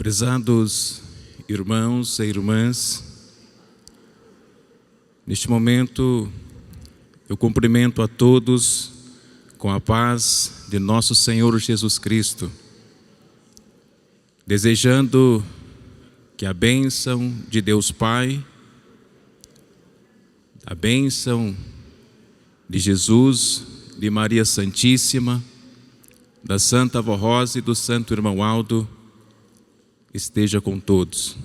Prezados irmãos e irmãs, neste momento eu cumprimento a todos com a paz de nosso Senhor Jesus Cristo, desejando que a bênção de Deus Pai, a bênção de Jesus, de Maria Santíssima, da Santa Avó Rosa e do Santo Irmão Aldo esteja com todos.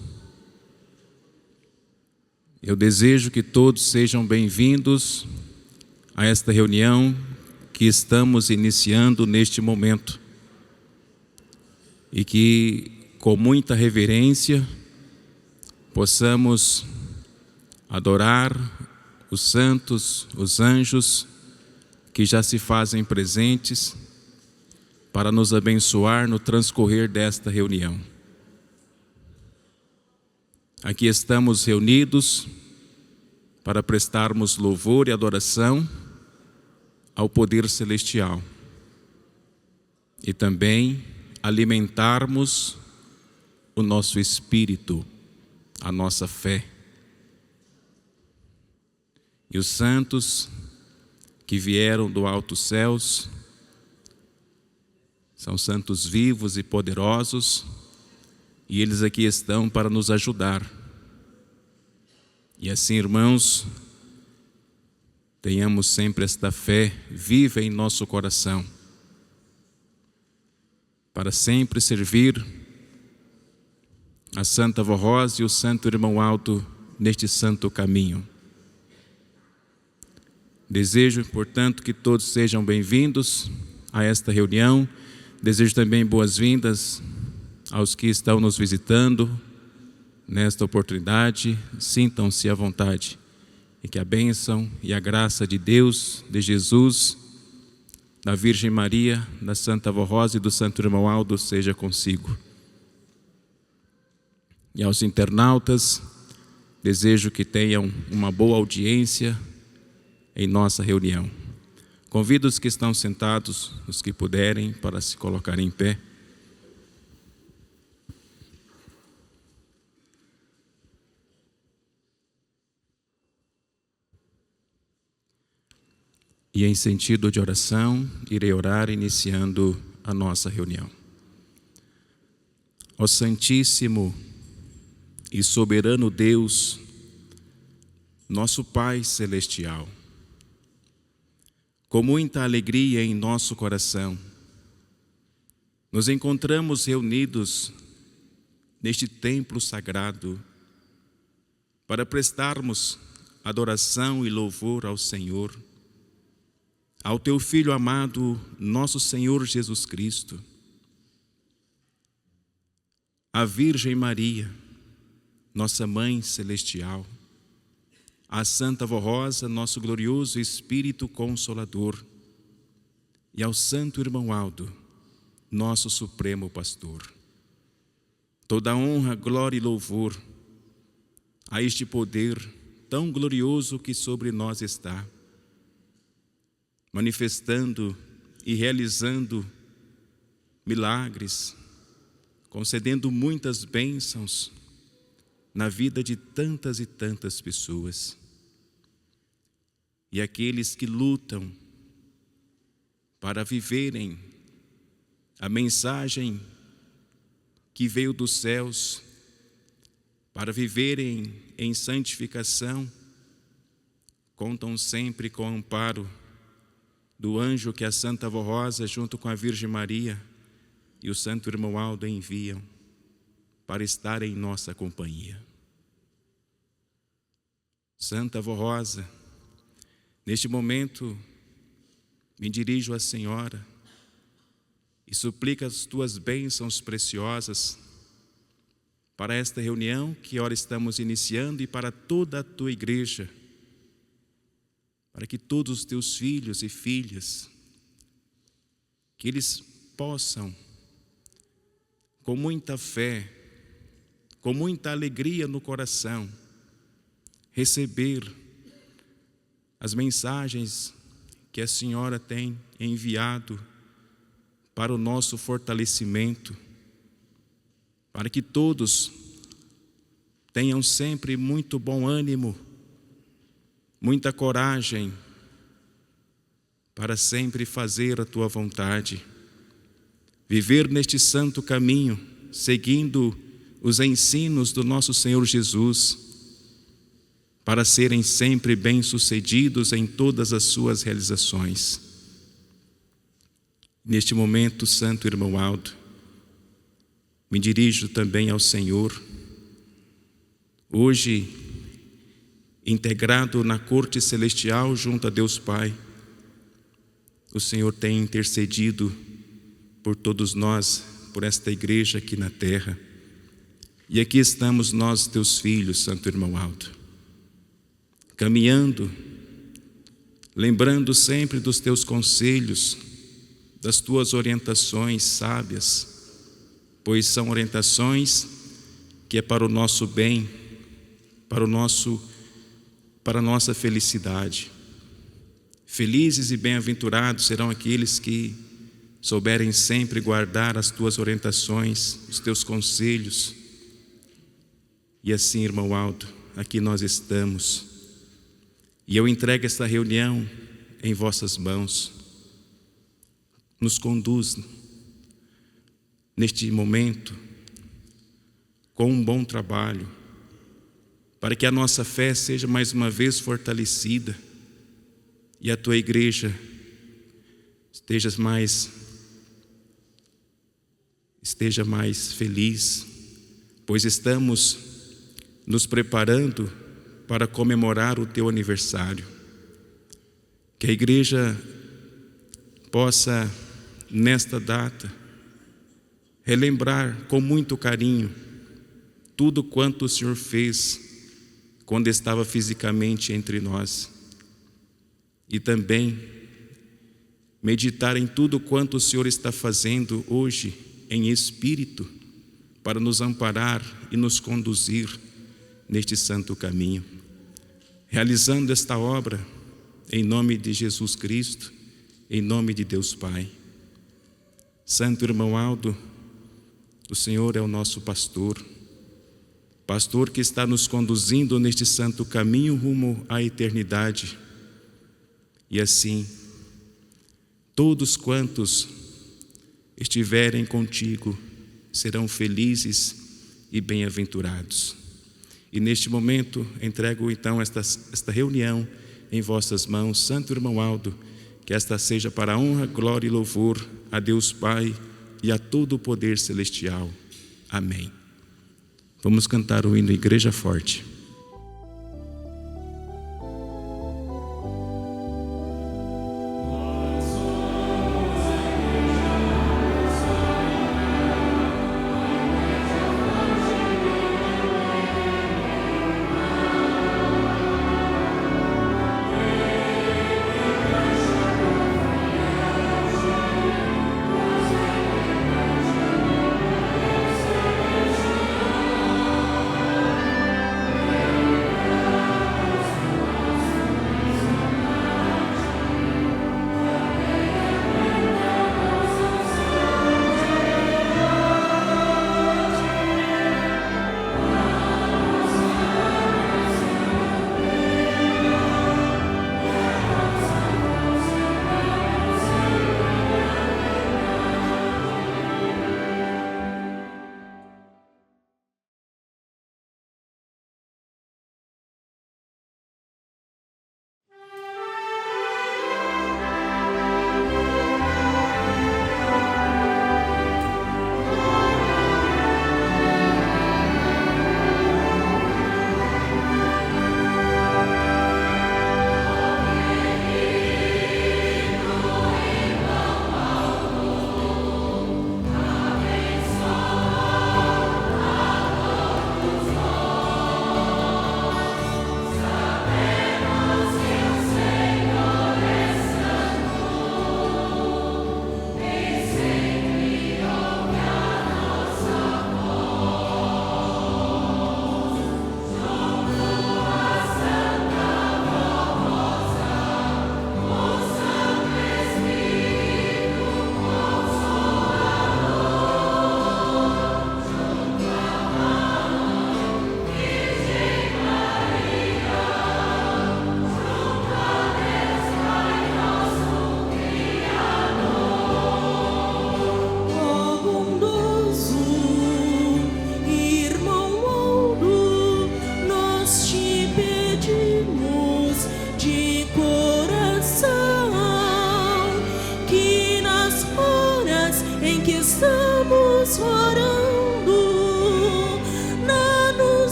Eu desejo que todos sejam bem-vindos a esta reunião que estamos iniciando neste momento e que, com muita reverência, possamos adorar os santos, os anjos que já se fazem presentes para nos abençoar no transcorrer desta reunião. Aqui estamos reunidos para prestarmos louvor e adoração ao poder celestial e também alimentarmos o nosso espírito, a nossa fé. E os santos que vieram do altos céus são santos vivos e poderosos, e eles aqui estão para nos ajudar. E assim, irmãos, tenhamos sempre esta fé viva em nosso coração, para sempre servir a Santa Avó Rosa e o Santo Irmão Aldo neste santo caminho. Desejo, portanto, que todos sejam bem-vindos a esta reunião. Desejo também boas-vindas aos que estão nos visitando nesta oportunidade. Sintam-se à vontade e que a bênção e a graça de Deus, de Jesus, da Virgem Maria, da Santa Avó Rosa e do Santo Irmão Aldo seja consigo. E aos internautas, desejo que tenham uma boa audiência em nossa reunião. Convido os que estão sentados, os que puderem, para se colocarem em pé. E em sentido de oração, irei orar iniciando a nossa reunião. Ó Santíssimo e soberano Deus, nosso Pai Celestial, com muita alegria em nosso coração, nos encontramos reunidos neste templo sagrado para prestarmos adoração e louvor ao Senhor, ao Teu Filho amado, nosso Senhor Jesus Cristo, à Virgem Maria, nossa Mãe Celestial, à Santa Avó Rosa, nosso glorioso Espírito Consolador, e ao Santo Irmão Aldo, nosso Supremo Pastor. Toda honra, glória e louvor a este poder tão glorioso que sobre nós está, manifestando e realizando milagres, concedendo muitas bênçãos na vida de tantas e tantas pessoas. E aqueles que lutam para viverem a mensagem que veio dos céus, para viverem em santificação, contam sempre com o amparo do anjo que a Santa Avó Rosa, junto com a Virgem Maria e o Santo Irmão Aldo, enviam para estar em nossa companhia. Santa Avó Rosa, neste momento me dirijo à Senhora e suplico as Tuas bênçãos preciosas para esta reunião que ora estamos iniciando e para toda a Tua Igreja, para que todos os Teus filhos e filhas, que eles possam, com muita fé, com muita alegria no coração, receber as mensagens que a Senhora tem enviado para o nosso fortalecimento, para que todos tenham sempre muito bom ânimo, muita coragem, para sempre fazer a Tua vontade, viver neste santo caminho, seguindo os ensinos do nosso Senhor Jesus, para serem sempre bem-sucedidos em todas as suas realizações. Neste momento, Santo Irmão Aldo, me dirijo também ao Senhor, hoje integrado na corte celestial junto a Deus Pai. O Senhor tem intercedido por todos nós, por esta igreja aqui na terra. E aqui estamos nós, teus filhos, Santo Irmão Aldo, caminhando, lembrando sempre dos teus conselhos, das tuas orientações sábias, pois são orientações que é para o nosso bem, para a nossa felicidade. Felizes e bem-aventurados serão aqueles que souberem sempre guardar as tuas orientações, os teus conselhos. E assim, irmão Aldo, aqui nós estamos. E eu entrego esta reunião em vossas mãos. Nos conduz neste momento com um bom trabalho, para que a nossa fé seja mais uma vez fortalecida e a tua igreja esteja mais feliz, pois estamos nos preparando para comemorar o teu aniversário. Que a igreja possa, nesta data, relembrar com muito carinho tudo quanto o Senhor fez quando estava fisicamente entre nós, e também meditar em tudo quanto o Senhor está fazendo hoje em espírito para nos amparar e nos conduzir neste santo caminho, realizando esta obra em nome de Jesus Cristo, em nome de Deus Pai. Santo Irmão Aldo, o Senhor é o nosso pastor que está nos conduzindo neste santo caminho rumo à eternidade. E assim, todos quantos estiverem contigo serão felizes e bem-aventurados. E neste momento, entrego então esta reunião em vossas mãos. Santo Irmão Aldo, que esta seja para a honra, glória e louvor a Deus Pai e a todo o poder celestial. Amém. Vamos cantar o hino Igreja Forte.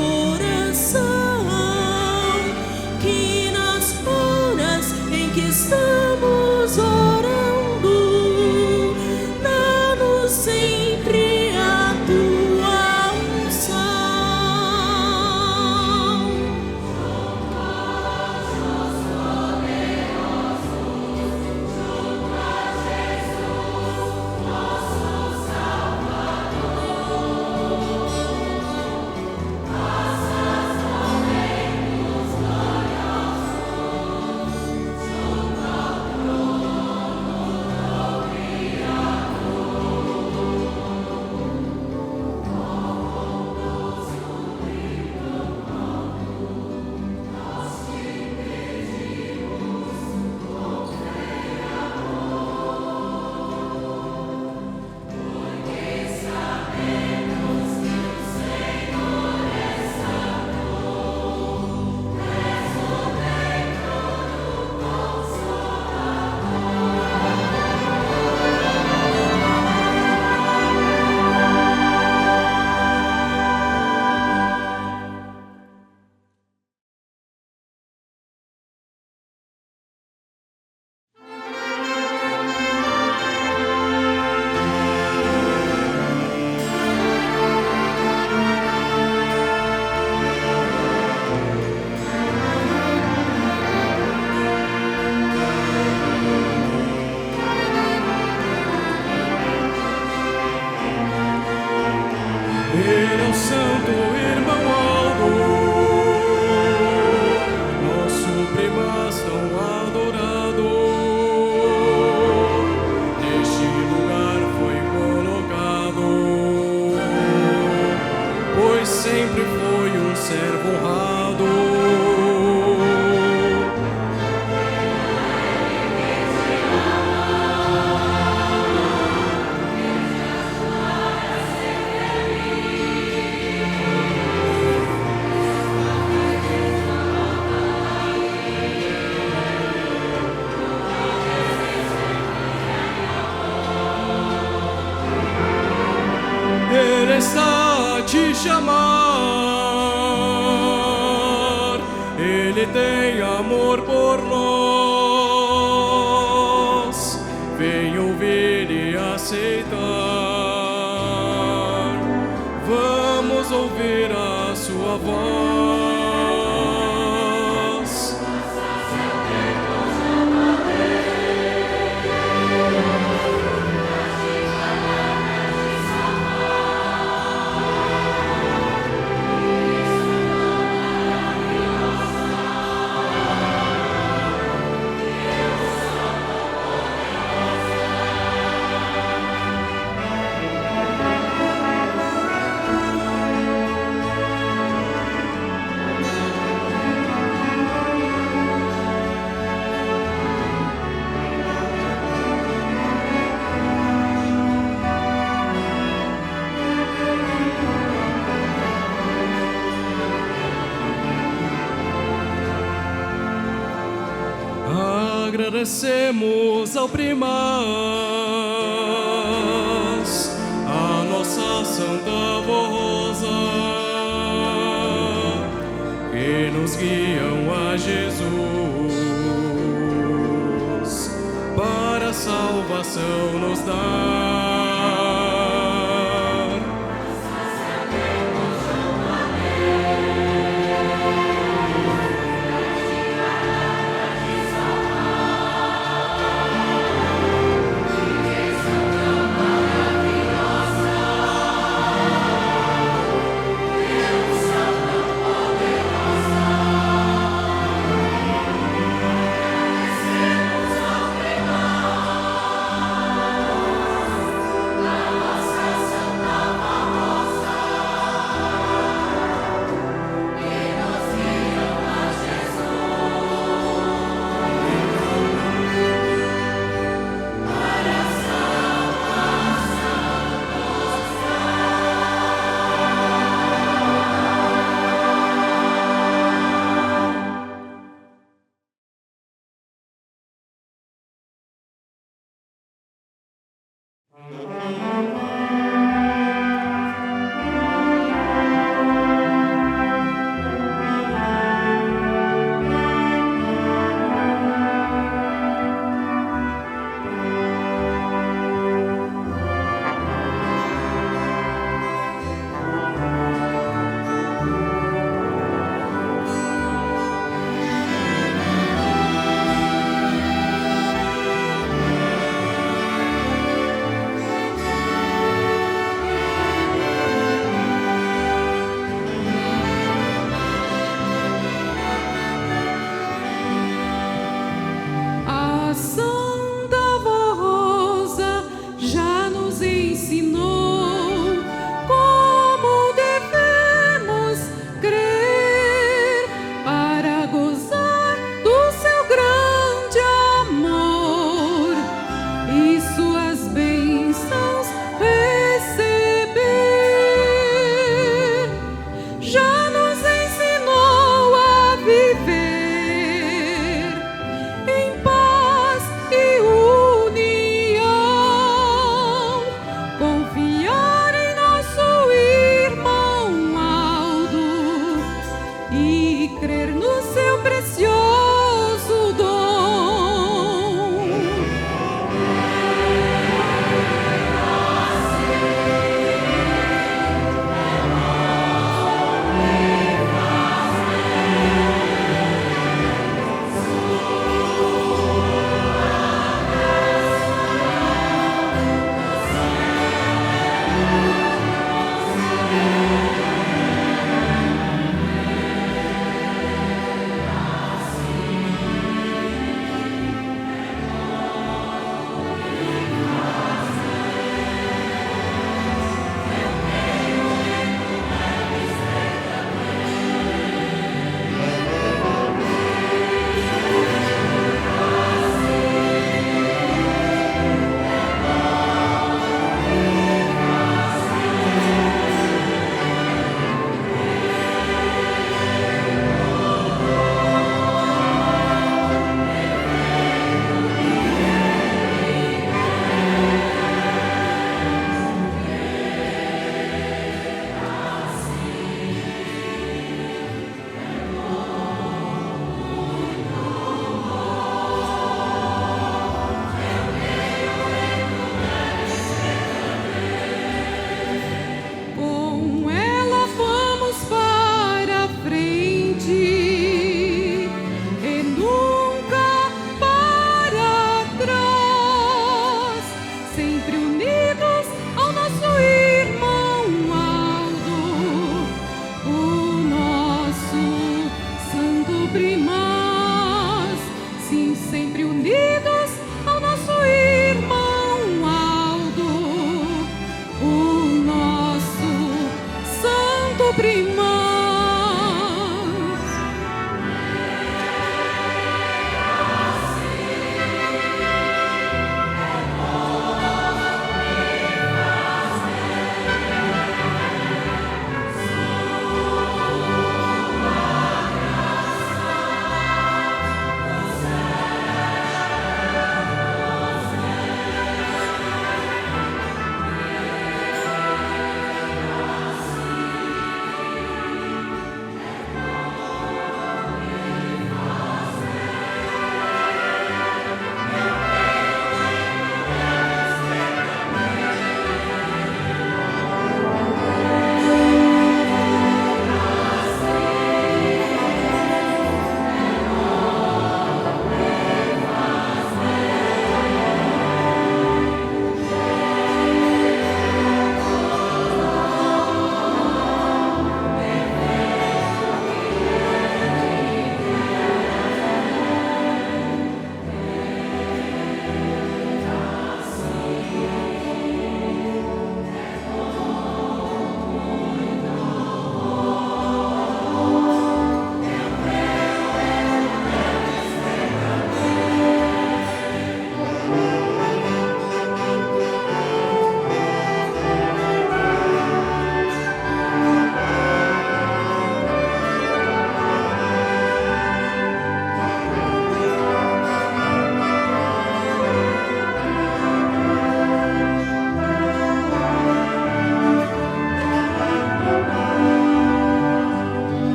coração, que nas horas em que estamos orando, dá-nos sempre a tua unção. Ele é o santo irmão Aldo, nosso primaz tão adorado. Neste lugar foi colocado, pois sempre foi um servo honrado. Ele está a te chamar, Ele tem amor por nós. Vem ouvir e aceitar. Vamos ouvir a sua voz. Agradecemos ao primaz, a nossa santa voz, que nos guiam a Jesus, para a salvação nos dar.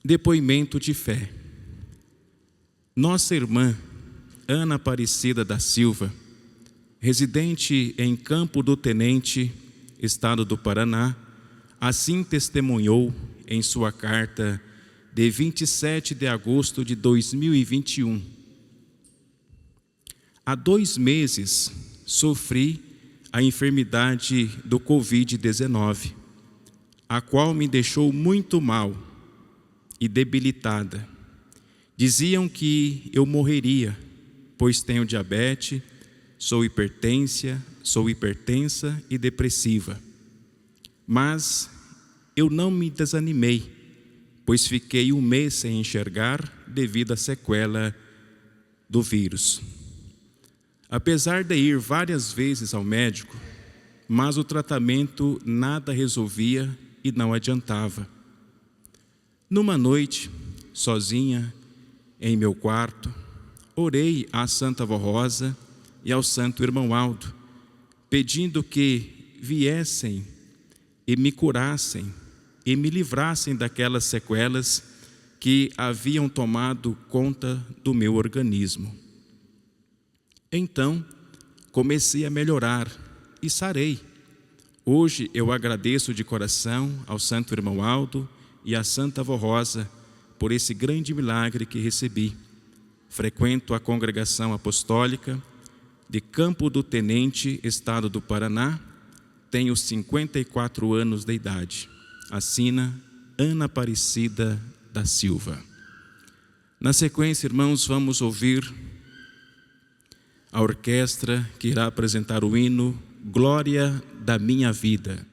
Depoimento de fé. Nossa irmã Ana Aparecida da Silva, residente em Campo do Tenente, estado do Paraná, assim testemunhou em sua carta de 27 de agosto de 2021. Há 2 meses sofri a enfermidade do Covid-19, a qual me deixou muito mal e debilitada. Diziam que eu morreria, pois tenho diabetes, sou hipertensa e depressiva. Mas eu não me desanimei, pois fiquei 1 mês sem enxergar devido à sequela do vírus. Apesar de ir várias vezes ao médico, mas o tratamento nada resolvia e não adiantava. Numa noite, sozinha, em meu quarto, orei à Santa Vó Rosa e ao Santo Irmão Aldo, pedindo que viessem e me curassem e me livrassem daquelas sequelas que haviam tomado conta do meu organismo. Então, comecei a melhorar e sarei. Hoje eu agradeço de coração ao Santo Irmão Aldo e à Santa Vó Rosa por esse grande milagre que recebi. Frequento a congregação apostólica de Campo do Tenente, estado do Paraná. Tenho 54 anos de idade. Assina Ana Aparecida da Silva. Na sequência, irmãos, vamos ouvir a orquestra que irá apresentar o hino Glória da Minha Vida.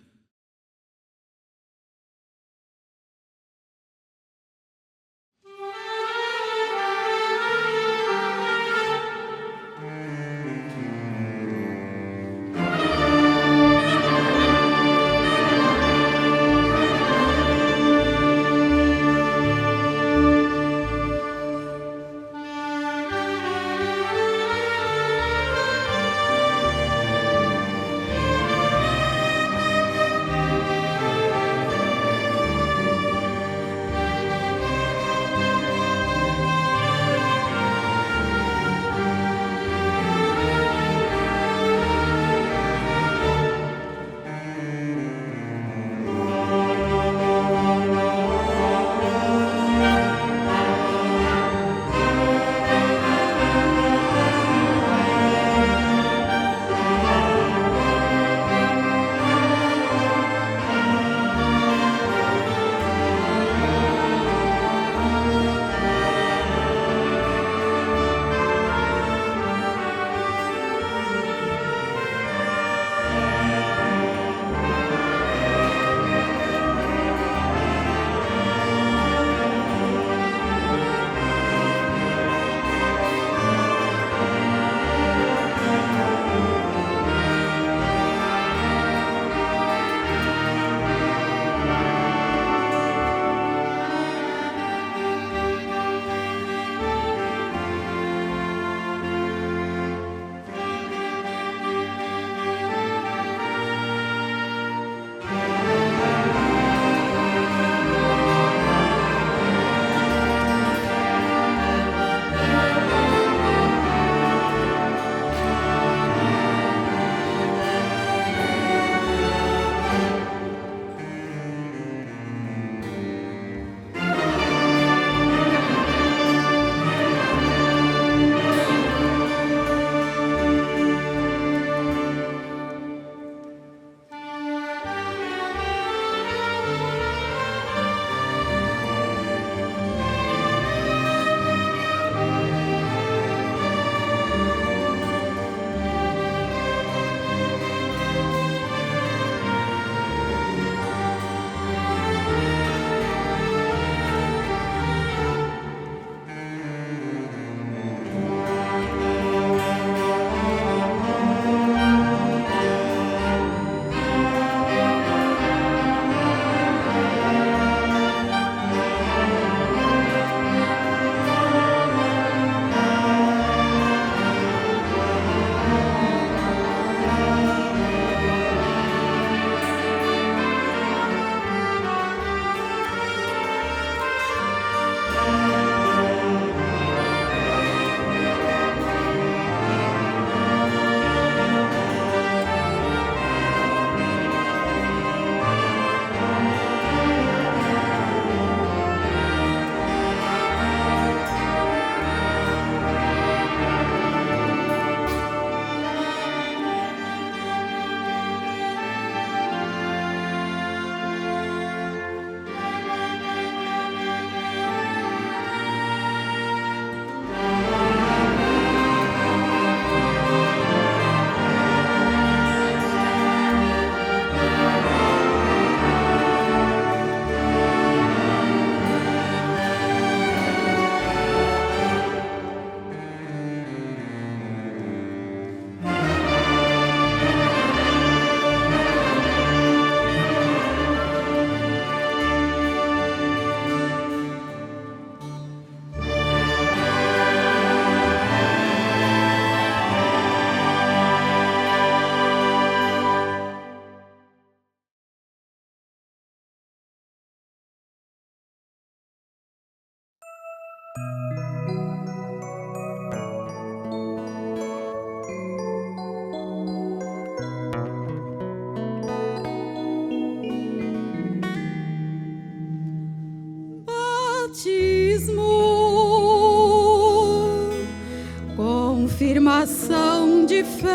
oração de fé,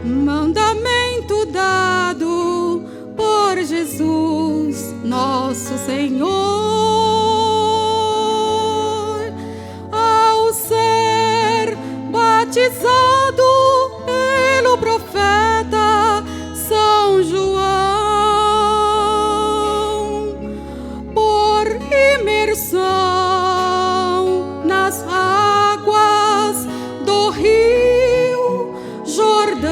mandamento dado por Jesus, nosso Senhor, ao ser batizado pelo profeta São João, por imersão nas águas do Rio Jordão.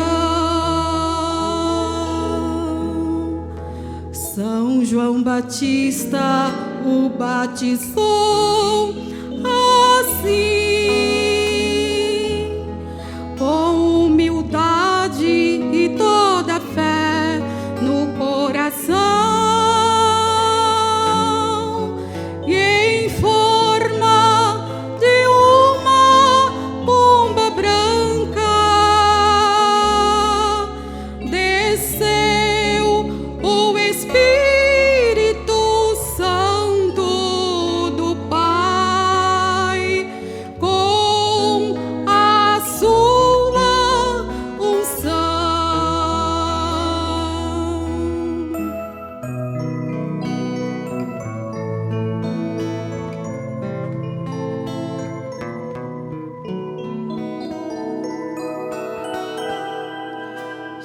São João Batista o batizou assim, com humildade e toda fé no coração, e em forma de uma pomba branca desceu o Espírito Santo do Pai com a sua unção.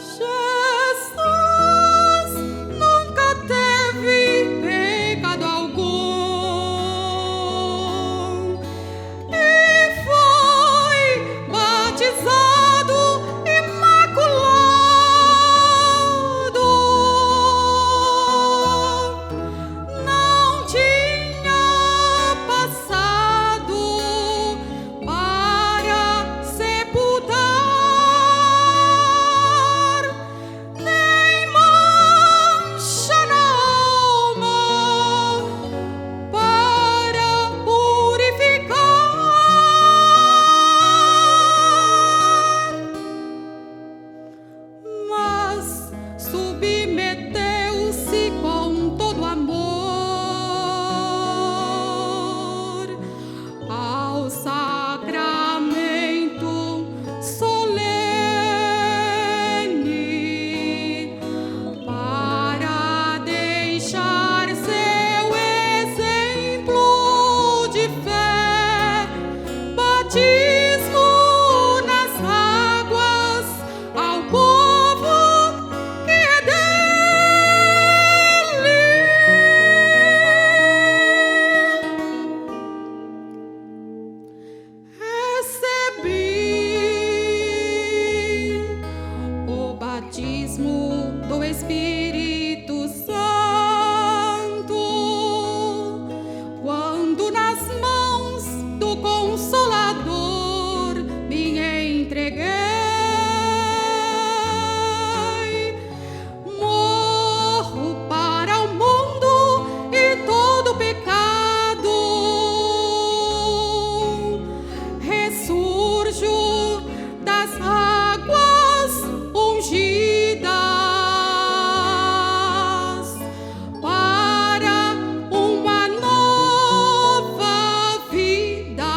Jesus nunca teve pecado algum e foi batizado imaculado. Não tinha passado para sepultar, nem mancha na alma para purificar, mas submeteu-se com todo amor ao sacramento solene, para deixar seu exemplo de fé, batismo nas águas ao povo que é dele. Recebi o batismo do Espírito Santo quando nas mãos do Consolador me entreguei. Morro para o mundo e todo pecado, ressurjo das águas ungidas para uma nova vida.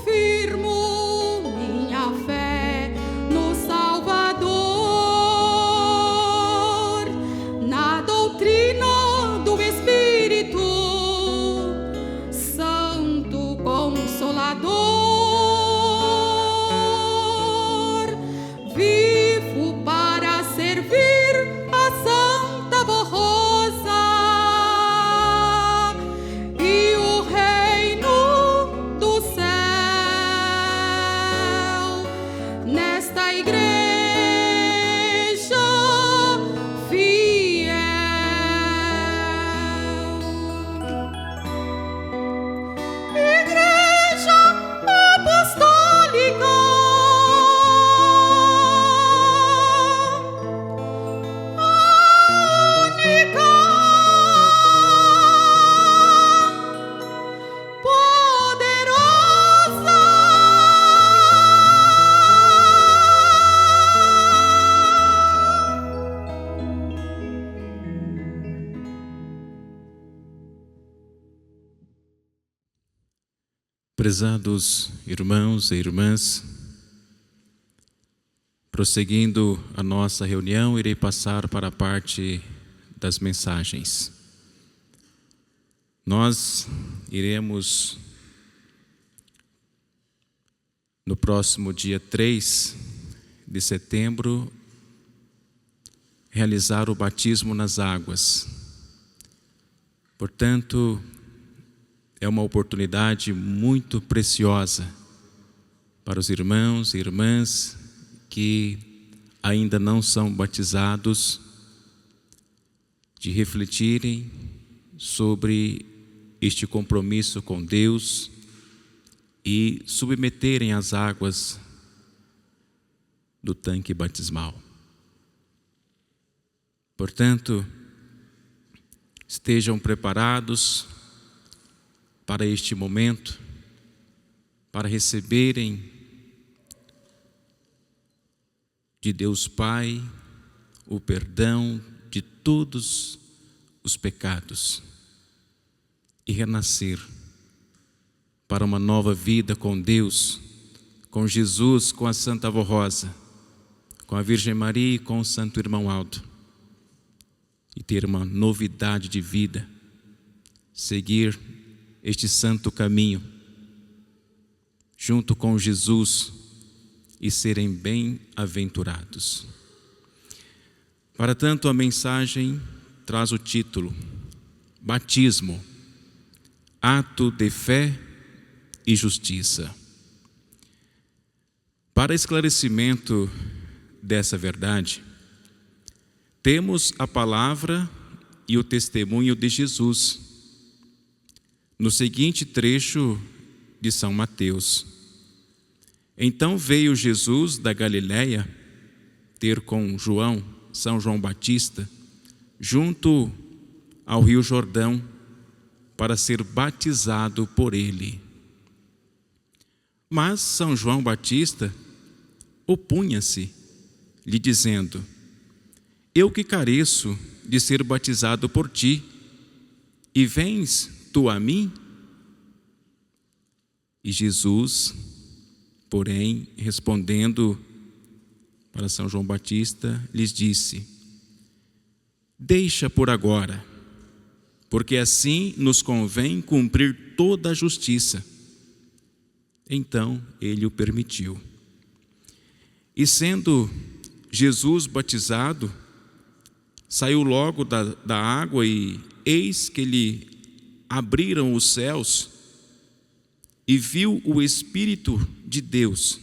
Confirmo minha fé no Salvador, na doutrina do Espírito Santo Consolador. Vivo para servir a Santa Rosa e o reino do céu, nesta igreja fiel. Igreja Apostólica, única, poderosa, Prezados irmãos e irmãs, prosseguindo a nossa reunião, irei passar para a parte das mensagens. Nós iremos, no próximo dia 3 de setembro, realizar o batismo nas águas. Portanto, é uma oportunidade muito preciosa para os irmãos e irmãs que ainda não são batizados, de refletirem sobre este compromisso com Deus e submeterem as águas do tanque batismal. Portanto, estejam preparados para este momento, para receberem de Deus Pai o perdão de todos os pecados e renascer para uma nova vida com Deus, com Jesus, com a Santa Avó Rosa, com a Virgem Maria e com o Santo Irmão Aldo, e ter uma novidade de vida, seguir este santo caminho junto com Jesus e serem bem-aventurados. Para tanto, a mensagem traz o título: Batismo, ato de fé e justiça. Para esclarecimento dessa verdade, temos a palavra e o testemunho de Jesus no seguinte trecho de São Mateus. Então veio Jesus da Galiléia ter com São João Batista, junto ao rio Jordão, para ser batizado por ele. Mas São João Batista opunha-se, lhe dizendo: Eu que careço de ser batizado por ti, e vens tu a mim? E Jesus, porém, respondendo para São João Batista, lhes disse: Deixa por agora, porque assim nos convém cumprir toda a justiça. Então ele o permitiu. E sendo Jesus batizado, saiu logo da água, e eis que lhe abriram os céus, e viu o Espírito de Deus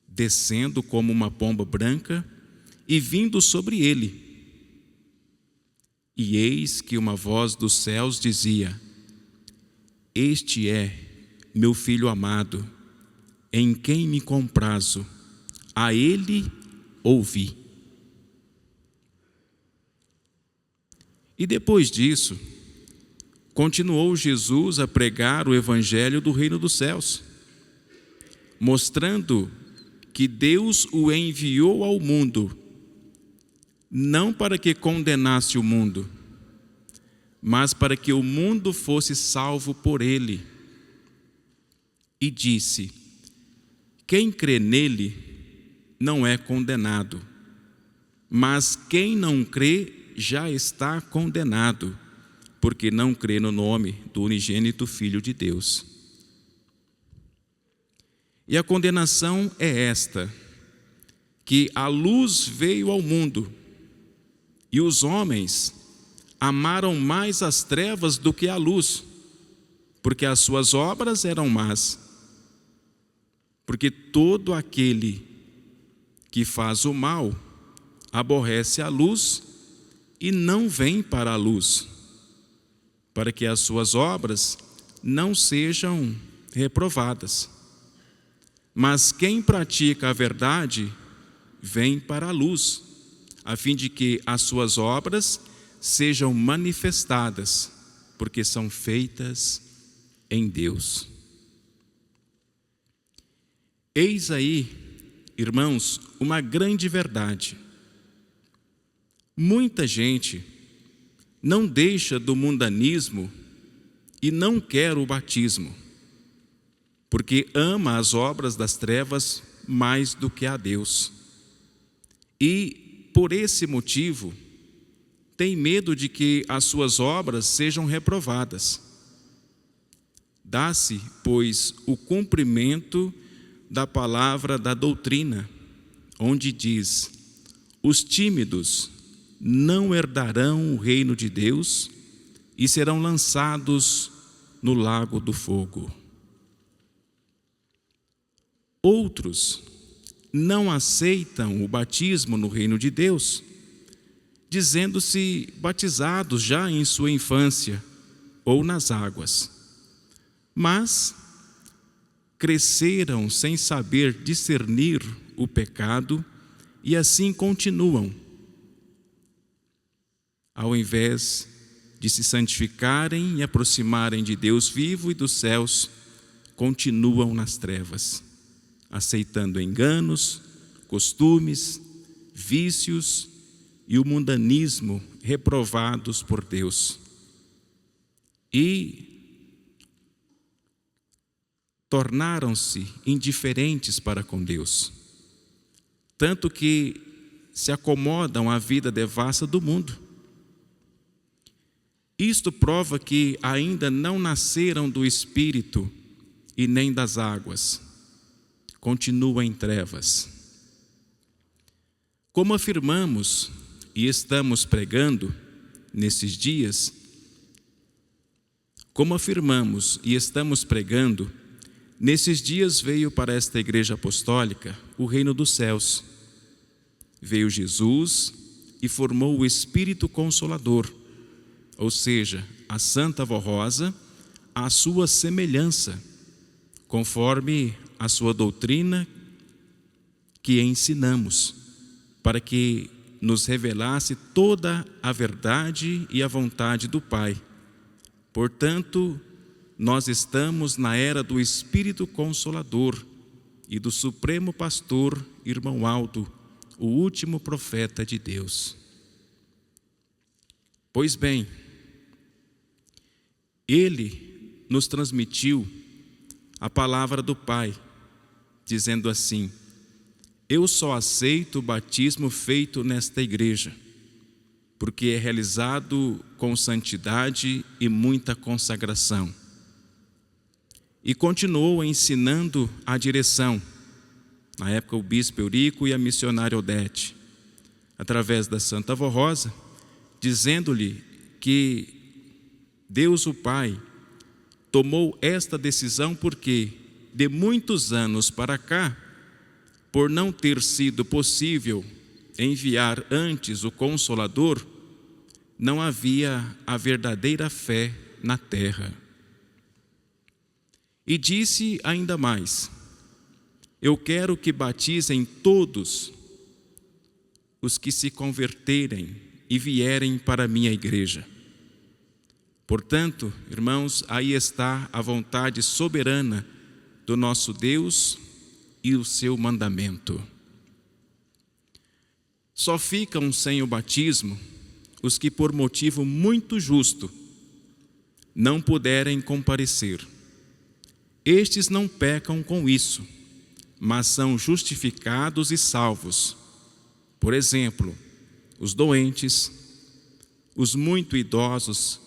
descendo como uma pomba branca e vindo sobre ele. E eis que uma voz dos céus dizia: Este é meu Filho amado, em quem me comprazo, a ele ouvi. E depois disso, continuou Jesus a pregar o evangelho do reino dos céus, mostrando que Deus o enviou ao mundo, não para que condenasse o mundo, mas para que o mundo fosse salvo por ele. E disse: Quem crê nele não é condenado, mas quem não crê já está condenado, porque não crê no nome do unigênito Filho de Deus. E a condenação é esta: que a luz veio ao mundo, e os homens amaram mais as trevas do que a luz, porque as suas obras eram más. Porque todo aquele que faz o mal aborrece a luz e não vem para a luz, para que as suas obras não sejam reprovadas. Mas quem pratica a verdade vem para a luz, a fim de que as suas obras sejam manifestadas, porque são feitas em Deus. Eis aí, irmãos, uma grande verdade. Muita gente não deixa do mundanismo e não quer o batismo. porque ama as obras das trevas mais do que a Deus. E, por esse motivo, tem medo de que as suas obras sejam reprovadas. Dá-se, pois, o cumprimento da palavra da doutrina, onde diz: os tímidos não herdarão o reino de Deus e serão lançados no lago do fogo. Outros não aceitam o batismo no reino de Deus, dizendo-se batizados já em sua infância ou nas águas, mas cresceram sem saber discernir o pecado e assim continuam. Ao invés de se santificarem e aproximarem de Deus vivo e dos céus, continuam nas trevas, aceitando enganos, costumes, vícios e o mundanismo reprovados por Deus. E tornaram-se indiferentes para com Deus, tanto que se acomodam à vida devassa do mundo. Isto prova que ainda não nasceram do Espírito e nem das águas, continuam em trevas. Como afirmamos e estamos pregando nesses dias, nesses dias veio para esta igreja apostólica o reino dos céus. Veio Jesus e formou o Espírito Consolador, ou seja, a Santa Vó Rosa, à sua semelhança, conforme a sua doutrina que ensinamos, para que nos revelasse toda a verdade e a vontade do Pai. Portanto, nós estamos na era do Espírito Consolador e do Supremo Pastor, irmão Aldo, o último profeta de Deus. Pois bem, ele nos transmitiu a palavra do Pai, dizendo assim: eu só aceito o batismo feito nesta igreja, porque é realizado com santidade e muita consagração. E continuou ensinando a direção, na época o bispo Eurico e a missionária Odete, através da Santa Vó Rosa, dizendo-lhe que Deus o Pai tomou esta decisão porque, de muitos anos para cá, por não ter sido possível enviar antes o Consolador, não havia a verdadeira fé na terra. E disse ainda mais: eu quero que batizem todos os que se converterem e vierem para a minha igreja. Portanto, irmãos, aí está a vontade soberana do nosso Deus e o seu mandamento. Só ficam sem o batismo os que, por motivo muito justo, não puderem comparecer. Estes não pecam com isso, mas são justificados e salvos. Por exemplo, os doentes, os muito idosos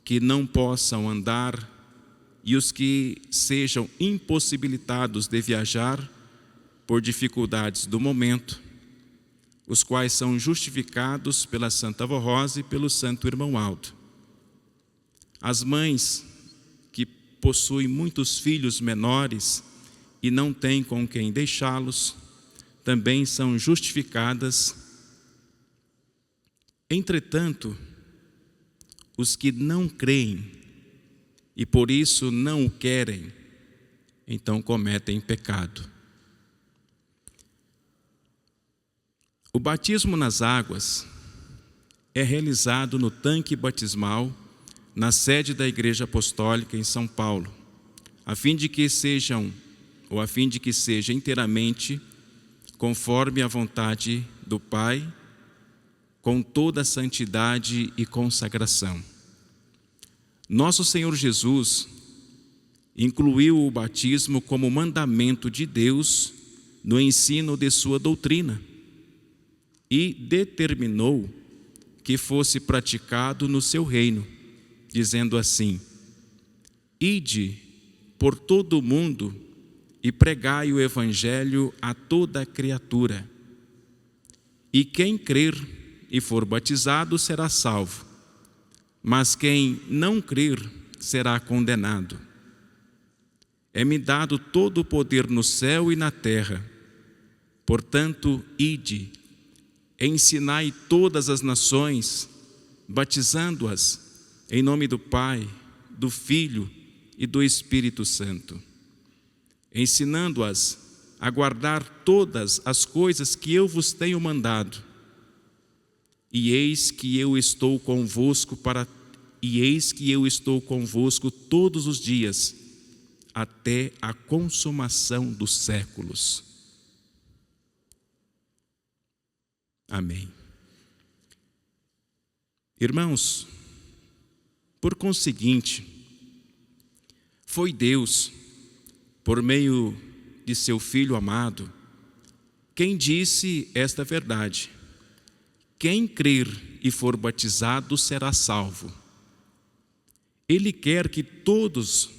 que não possam andar e os que sejam impossibilitados de viajar por dificuldades do momento, os quais são justificados pela Santa Vó Rosa e pelo Santo Irmão Aldo. As mães que possuem muitos filhos menores e não têm com quem deixá-los, também são justificadas. Entretanto, os que não creem e por isso não o querem, então cometem pecado. O batismo nas águas é realizado no tanque batismal na sede da Igreja Apostólica em São Paulo, a fim de que seja inteiramente conforme a vontade do Pai, com toda a santidade e consagração. Nosso Senhor Jesus incluiu o batismo como mandamento de Deus no ensino de sua doutrina e determinou que fosse praticado no seu reino, dizendo assim: Ide por todo o mundo e pregai o evangelho a toda criatura. E quem crer e for batizado será salvo, mas quem não crer será condenado. É-me dado todo o poder no céu e na terra. Portanto, ide, ensinai todas as nações, batizando-as em nome do Pai, do Filho e do Espírito Santo, ensinando-as a guardar todas as coisas que eu vos tenho mandado. E eis que eu estou convosco todos os dias, até a consumação dos séculos. Amém. Irmãos, por conseguinte, foi Deus, por meio de seu Filho amado, quem disse esta verdade: quem crer e for batizado será salvo. Ele quer que todos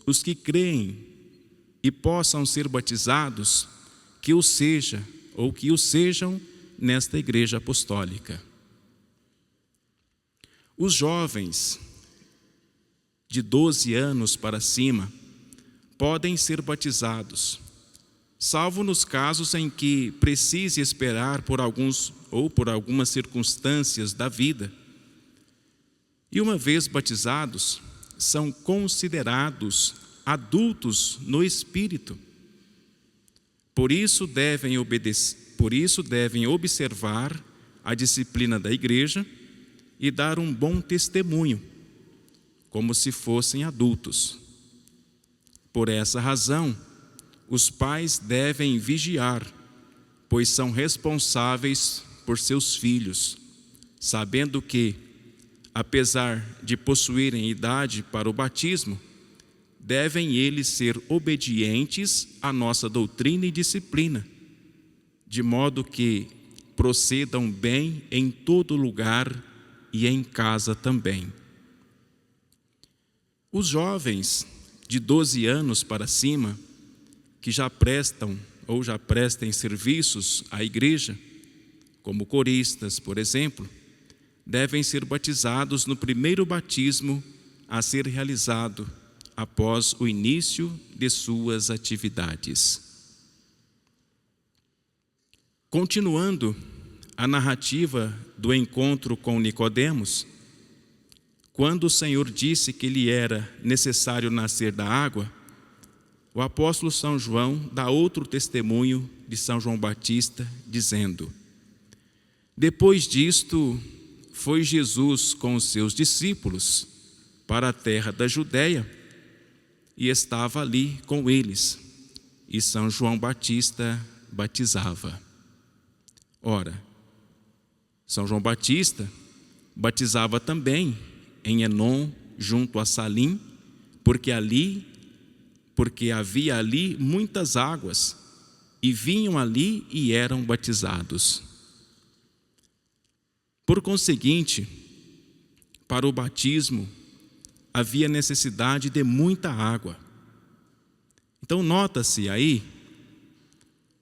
os que creem e possam ser batizados, que o sejam nesta igreja apostólica. Os jovens de 12 anos para cima podem ser batizados, salvo nos casos em que precise esperar por algumas circunstâncias da vida. E uma vez batizados, são considerados adultos no espírito. Por isso devem observar a disciplina da igreja e dar um bom testemunho, como se fossem adultos. Por essa razão, os pais devem vigiar, pois são responsáveis por seus filhos, sabendo que, apesar de possuírem idade para o batismo, devem eles ser obedientes à nossa doutrina e disciplina, de modo que procedam bem em todo lugar e em casa também. Os jovens de 12 anos para cima, que já prestem serviços à igreja, como coristas, por exemplo, devem ser batizados no primeiro batismo a ser realizado após o início de suas atividades. Continuando a narrativa do encontro com Nicodemos, quando o Senhor disse que lhe era necessário nascer da água, o apóstolo São João dá outro testemunho de São João Batista, dizendo: depois disto, foi Jesus com os seus discípulos para a terra da Judéia e estava ali com eles, e São João Batista batizava. Ora, São João Batista batizava também em Enom, junto a Salim, porque havia ali muitas águas, e vinham ali e eram batizados. Por conseguinte, para o batismo havia necessidade de muita água. Então nota-se aí,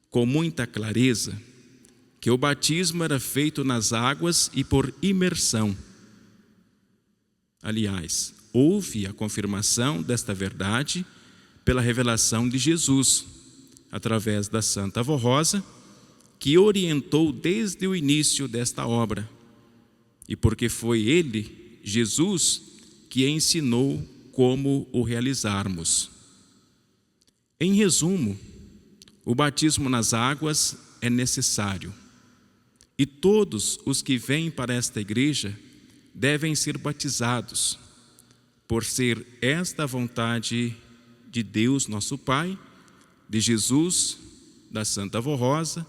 com muita clareza, que o batismo era feito nas águas e por imersão. Aliás, houve a confirmação desta verdade pela revelação de Jesus, através da Santa Avó Rosa, que orientou desde o início desta obra, e porque foi Ele, Jesus, que ensinou como o realizarmos. Em resumo, o batismo nas águas é necessário, e todos os que vêm para esta igreja devem ser batizados, por ser esta a vontade de Deus nosso Pai, de Jesus, da Santa Avó Rosa,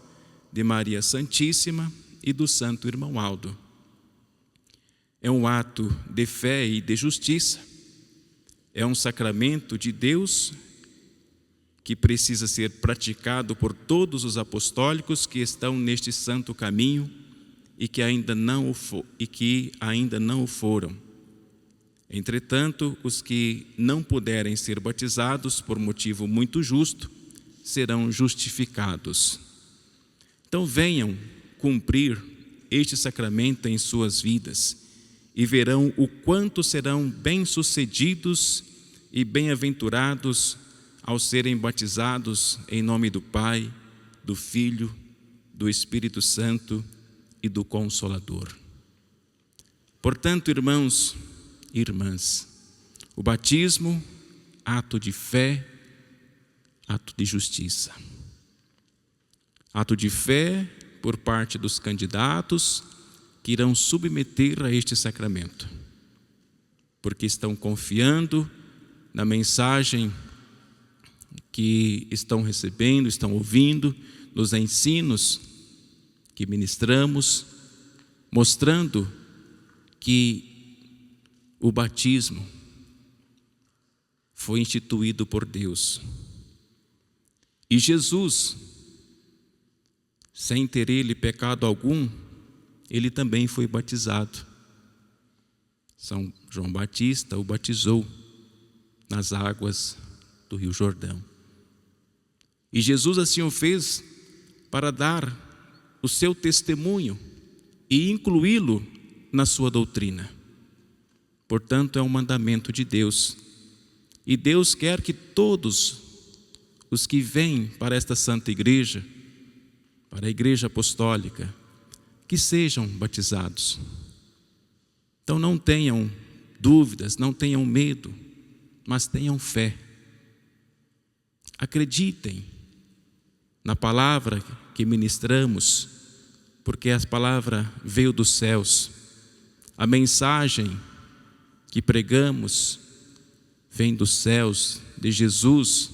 de Maria Santíssima e do Santo Irmão Aldo. É um ato de fé e de justiça, É um sacramento de Deus que precisa ser praticado por todos os apostólicos que estão neste santo caminho e que ainda não o foram. Entretanto, os que não puderem ser batizados por motivo muito justo serão justificados. Então venham cumprir este sacramento em suas vidas e verão o quanto serão bem-sucedidos e bem-aventurados ao serem batizados em nome do Pai, do Filho, do Espírito Santo e do Consolador. Portanto, irmãos e irmãs, o batismo, ato de fé, ato de justiça. Ato de fé por parte dos candidatos que irão submeter a este sacramento, porque estão confiando na mensagem que estão recebendo, estão ouvindo, nos ensinos que ministramos, mostrando que o batismo foi instituído por Deus. E Jesus, sem ter ele pecado algum, ele também foi batizado. São João Batista o batizou nas águas do Rio Jordão. E Jesus assim o fez para dar o seu testemunho e incluí-lo na sua doutrina. Portanto, é um mandamento de Deus. E Deus quer que todos os que vêm para esta santa igreja, para a igreja apostólica, que sejam batizados. Então não tenham dúvidas, não tenham medo, mas tenham fé. Acreditem na palavra que ministramos, porque a palavra veio dos céus. A mensagem que pregamos vem dos céus, de Jesus,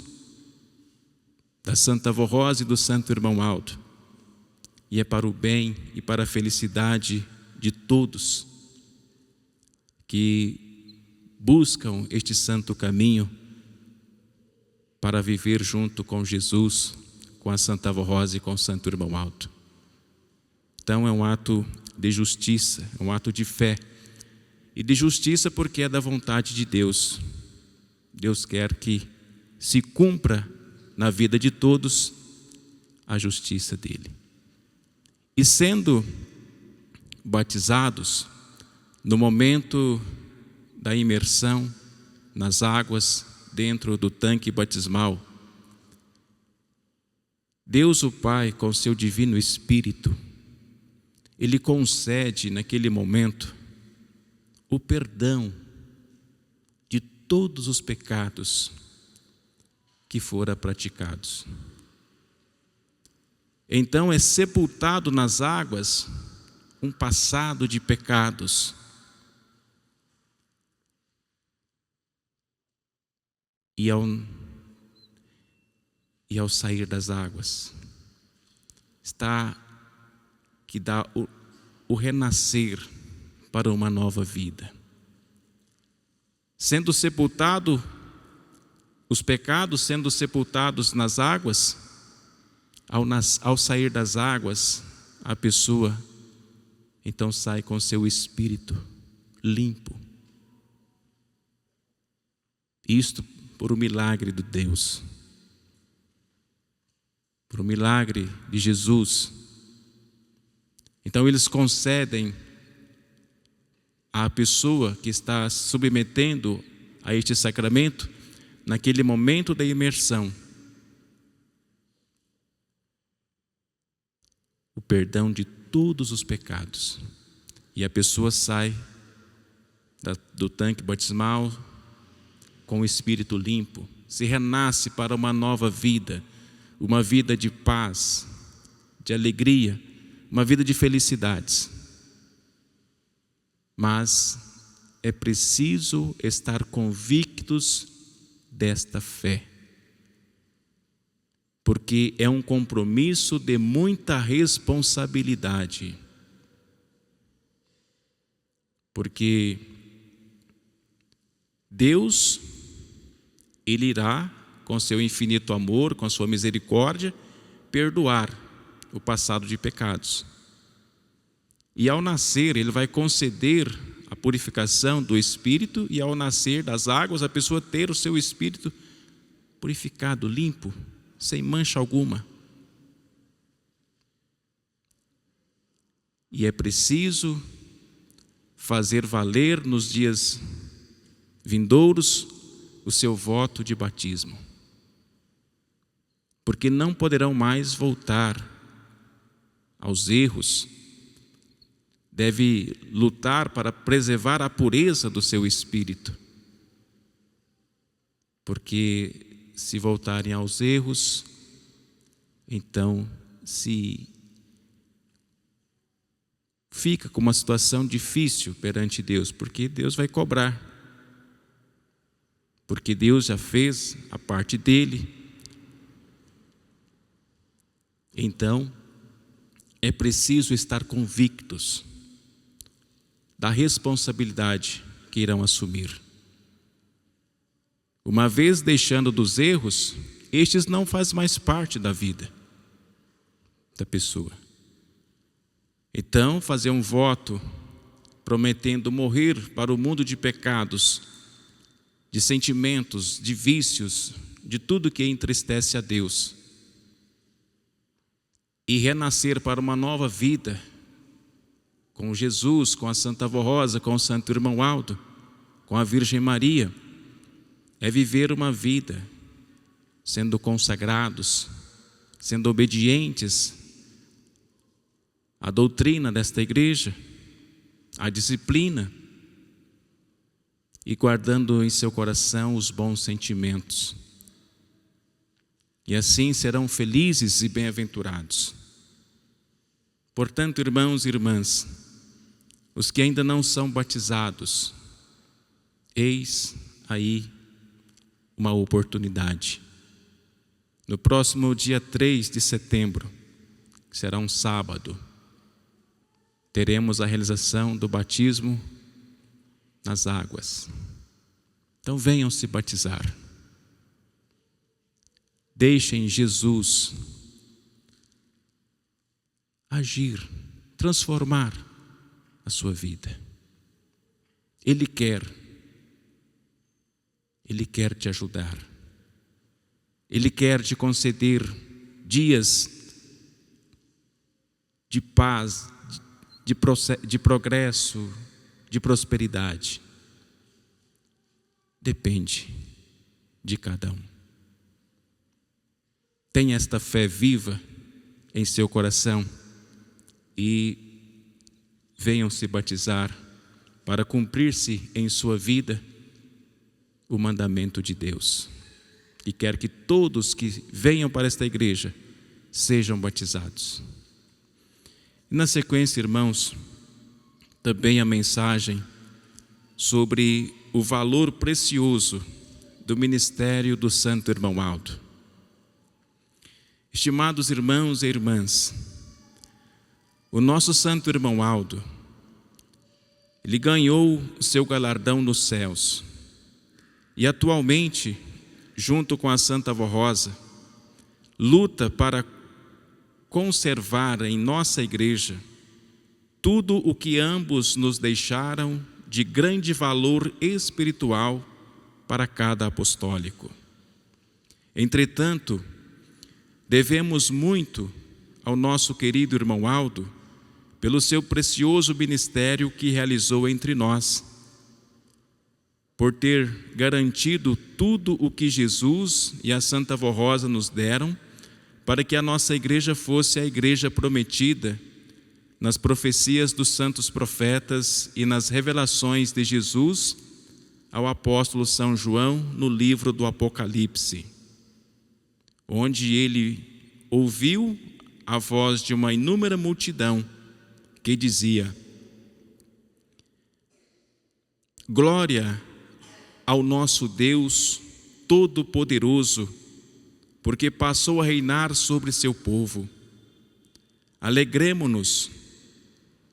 da Santa Avó Rosa e do Santo Irmão Aldo. E é para o bem e para a felicidade de todos que buscam este santo caminho para viver junto com Jesus, com a Santa Avó Rosa e com o Santo Irmão Aldo. Então é um ato de justiça, é um ato de fé. E de justiça porque é da vontade de Deus. Deus quer que se cumpra na vida de todos a justiça dele. E sendo batizados, no momento da imersão nas águas dentro do tanque batismal, Deus o Pai, com seu divino Espírito, Ele concede naquele momento o perdão de todos os pecados que foram praticados. Então é sepultado nas águas um passado de pecados. E ao sair das águas, está que dá o renascer para uma nova vida. Sendo sepultado, os pecados sendo sepultados nas águas, ao sair das águas, a pessoa então sai com seu espírito limpo. Isto por um milagre de Deus, por um milagre de Jesus. Então eles concedem à pessoa que está submetendo a este sacramento, naquele momento da imersão, o perdão de todos os pecados. E a pessoa sai do tanque batismal com o espírito limpo, se renasce para uma nova vida, uma vida de paz, de alegria, uma vida de felicidades. Mas é preciso estar convictos desta fé, porque é um compromisso de muita responsabilidade. Porque Deus Ele irá, com seu infinito amor, com sua misericórdia, perdoar o passado de pecados. E ao nascer, Ele vai conceder a purificação do espírito, e ao nascer das águas, a pessoa ter o seu espírito purificado, limpo, sem mancha alguma. E é preciso fazer valer nos dias vindouros o seu voto de batismo, porque não poderão mais voltar aos erros. Deve lutar para preservar a pureza do seu espírito, porque se voltarem aos erros, então se fica com uma situação difícil perante Deus, porque Deus vai cobrar, porque Deus já fez a parte dele. Então é preciso estar convictos da responsabilidade que irão assumir. Uma vez deixando dos erros, estes não fazem mais parte da vida da pessoa. Então, fazer um voto prometendo morrer para o mundo de pecados, de sentimentos, de vícios, de tudo que entristece a Deus, e renascer para uma nova vida com Jesus, com a Santa Avó Rosa, com o Santo Irmão Aldo, com a Virgem Maria, é viver uma vida sendo consagrados, sendo obedientes à doutrina desta igreja, à disciplina, e guardando em seu coração os bons sentimentos. E assim serão felizes e bem-aventurados. Portanto, irmãos e irmãs, os que ainda não são batizados, eis aí uma oportunidade. No próximo dia 3 de setembro, que será um sábado, teremos a realização do batismo nas águas. Então venham se batizar. Deixem Jesus agir, transformar a sua vida. Ele quer te ajudar. Ele quer te conceder dias de paz, de progresso, de prosperidade. Depende de cada um. Tenha esta fé viva em seu coração e venham se batizar para cumprir-se em sua vida o mandamento de Deus. E quer que todos que venham para esta igreja sejam batizados. E na sequência, irmãos, também a mensagem sobre o valor precioso do ministério do Santo Irmão Aldo. Estimados irmãos e irmãs, o nosso Santo Irmão Aldo, ele ganhou o seu galardão nos céus e atualmente, junto com a Santa Avó Rosa, luta para conservar em nossa igreja tudo o que ambos nos deixaram de grande valor espiritual para cada apostólico. Entretanto, devemos muito ao nosso querido irmão Aldo pelo seu precioso ministério que realizou entre nós, por ter garantido tudo o que Jesus e a Santa Avó Rosa nos deram para que a nossa igreja fosse a igreja prometida nas profecias dos santos profetas e nas revelações de Jesus ao apóstolo São João no livro do Apocalipse, onde ele ouviu a voz de uma inúmera multidão que dizia: glória ao nosso Deus Todo-Poderoso, porque passou a reinar sobre seu povo. Alegremo-nos,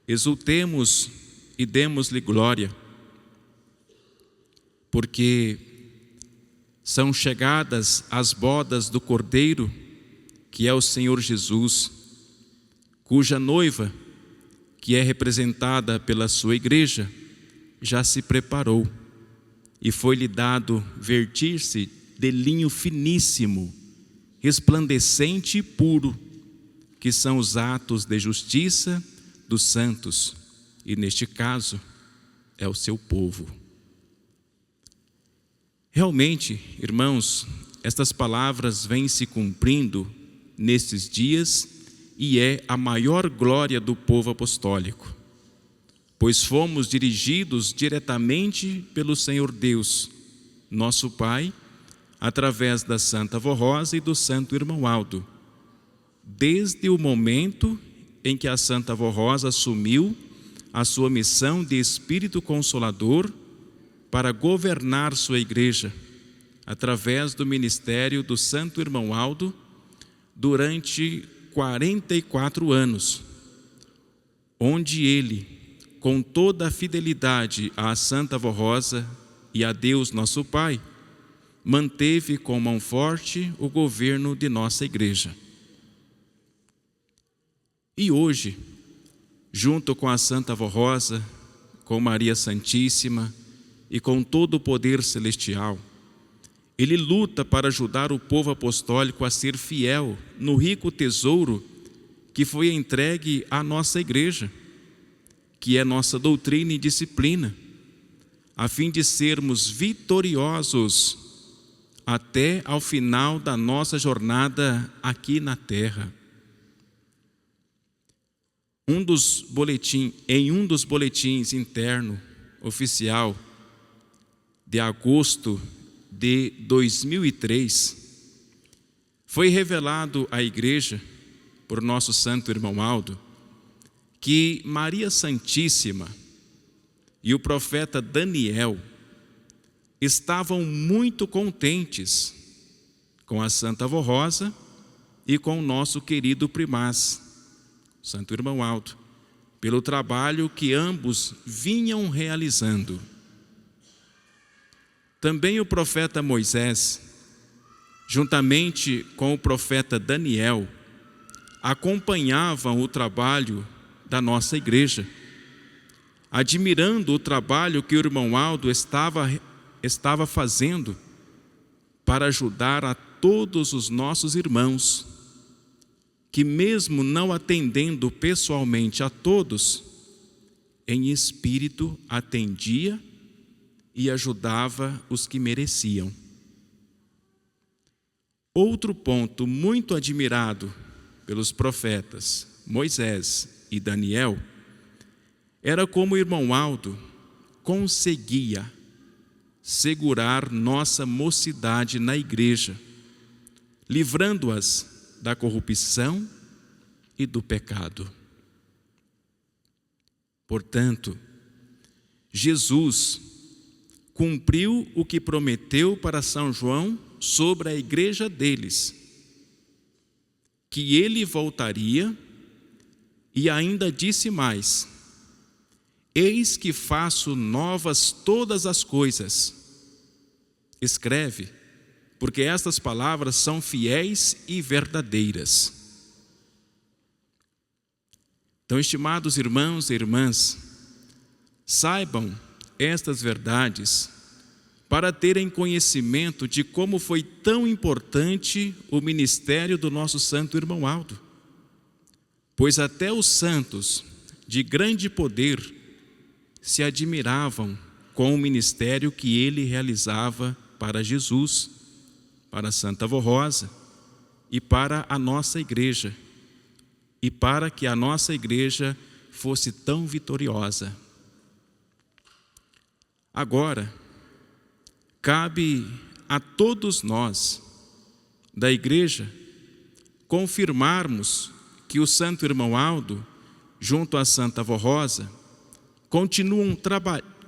exultemos e demos-lhe glória, porque são chegadas as bodas do Cordeiro, que é o Senhor Jesus, cuja noiva, que é representada pela sua igreja, já se preparou e foi-lhe dado vestir-se de linho finíssimo, resplandecente e puro, que são os atos de justiça dos santos, e neste caso é o seu povo. Realmente, irmãos, estas palavras vêm se cumprindo nestes dias e é a maior glória do povo apostólico, pois fomos dirigidos diretamente pelo Senhor Deus, nosso Pai, através da Santa Avó Rosa e do Santo Irmão Aldo, desde o momento em que a Santa Avó Rosa assumiu a sua missão de Espírito Consolador para governar sua igreja, através do ministério do Santo Irmão Aldo, durante 44 anos, onde ele, com toda a fidelidade à Santa Avó Rosa e a Deus nosso Pai, manteve com mão forte o governo de nossa igreja. E hoje, junto com a Santa Avó Rosa, com Maria Santíssima e com todo o poder celestial, ele luta para ajudar o povo apostólico a ser fiel no rico tesouro que foi entregue à nossa igreja, que é nossa doutrina e disciplina, a fim de sermos vitoriosos até ao final da nossa jornada aqui na terra. Em um dos boletins interno oficial de agosto de 2003, foi revelado à igreja, por nosso Santo Irmão Aldo, que Maria Santíssima e o profeta Daniel estavam muito contentes com a Santa Avó Rosa e com o nosso querido primaz, Santo Irmão Aldo, pelo trabalho que ambos vinham realizando. Também o profeta Moisés, juntamente com o profeta Daniel, acompanhavam o trabalho da nossa igreja, admirando o trabalho que o irmão Aldo estava fazendo para ajudar a todos os nossos irmãos, que mesmo não atendendo pessoalmente a todos, em espírito atendia e ajudava os que mereciam. Outro ponto muito admirado pelos profetas Moisés e Daniel era como o irmão Aldo conseguia segurar nossa mocidade na igreja, livrando-as da corrupção e do pecado. Portanto, Jesus cumpriu o que prometeu para São João sobre a igreja deles, que ele voltaria, e ainda disse mais: eis que faço novas todas as coisas. Escreve, porque estas palavras são fiéis e verdadeiras. Então, estimados irmãos e irmãs, saibam estas verdades para terem conhecimento de como foi tão importante o ministério do nosso Santo Irmão Aldo, pois até os santos de grande poder se admiravam com o ministério que ele realizava para Jesus, para a Santa Avó Rosa e para a nossa igreja, e para que a nossa igreja fosse tão vitoriosa. Agora, cabe a todos nós da igreja confirmarmos que o Santo Irmão Aldo, junto à Santa Avó Rosa,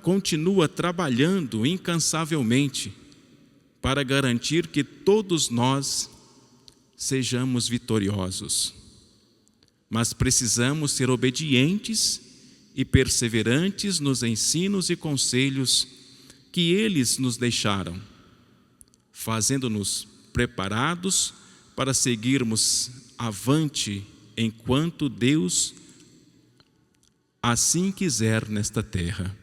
continua trabalhando incansavelmente para garantir que todos nós sejamos vitoriosos. Mas precisamos ser obedientes e perseverantes nos ensinos e conselhos que eles nos deixaram, fazendo-nos preparados para seguirmos avante enquanto Deus assim quiser nesta terra.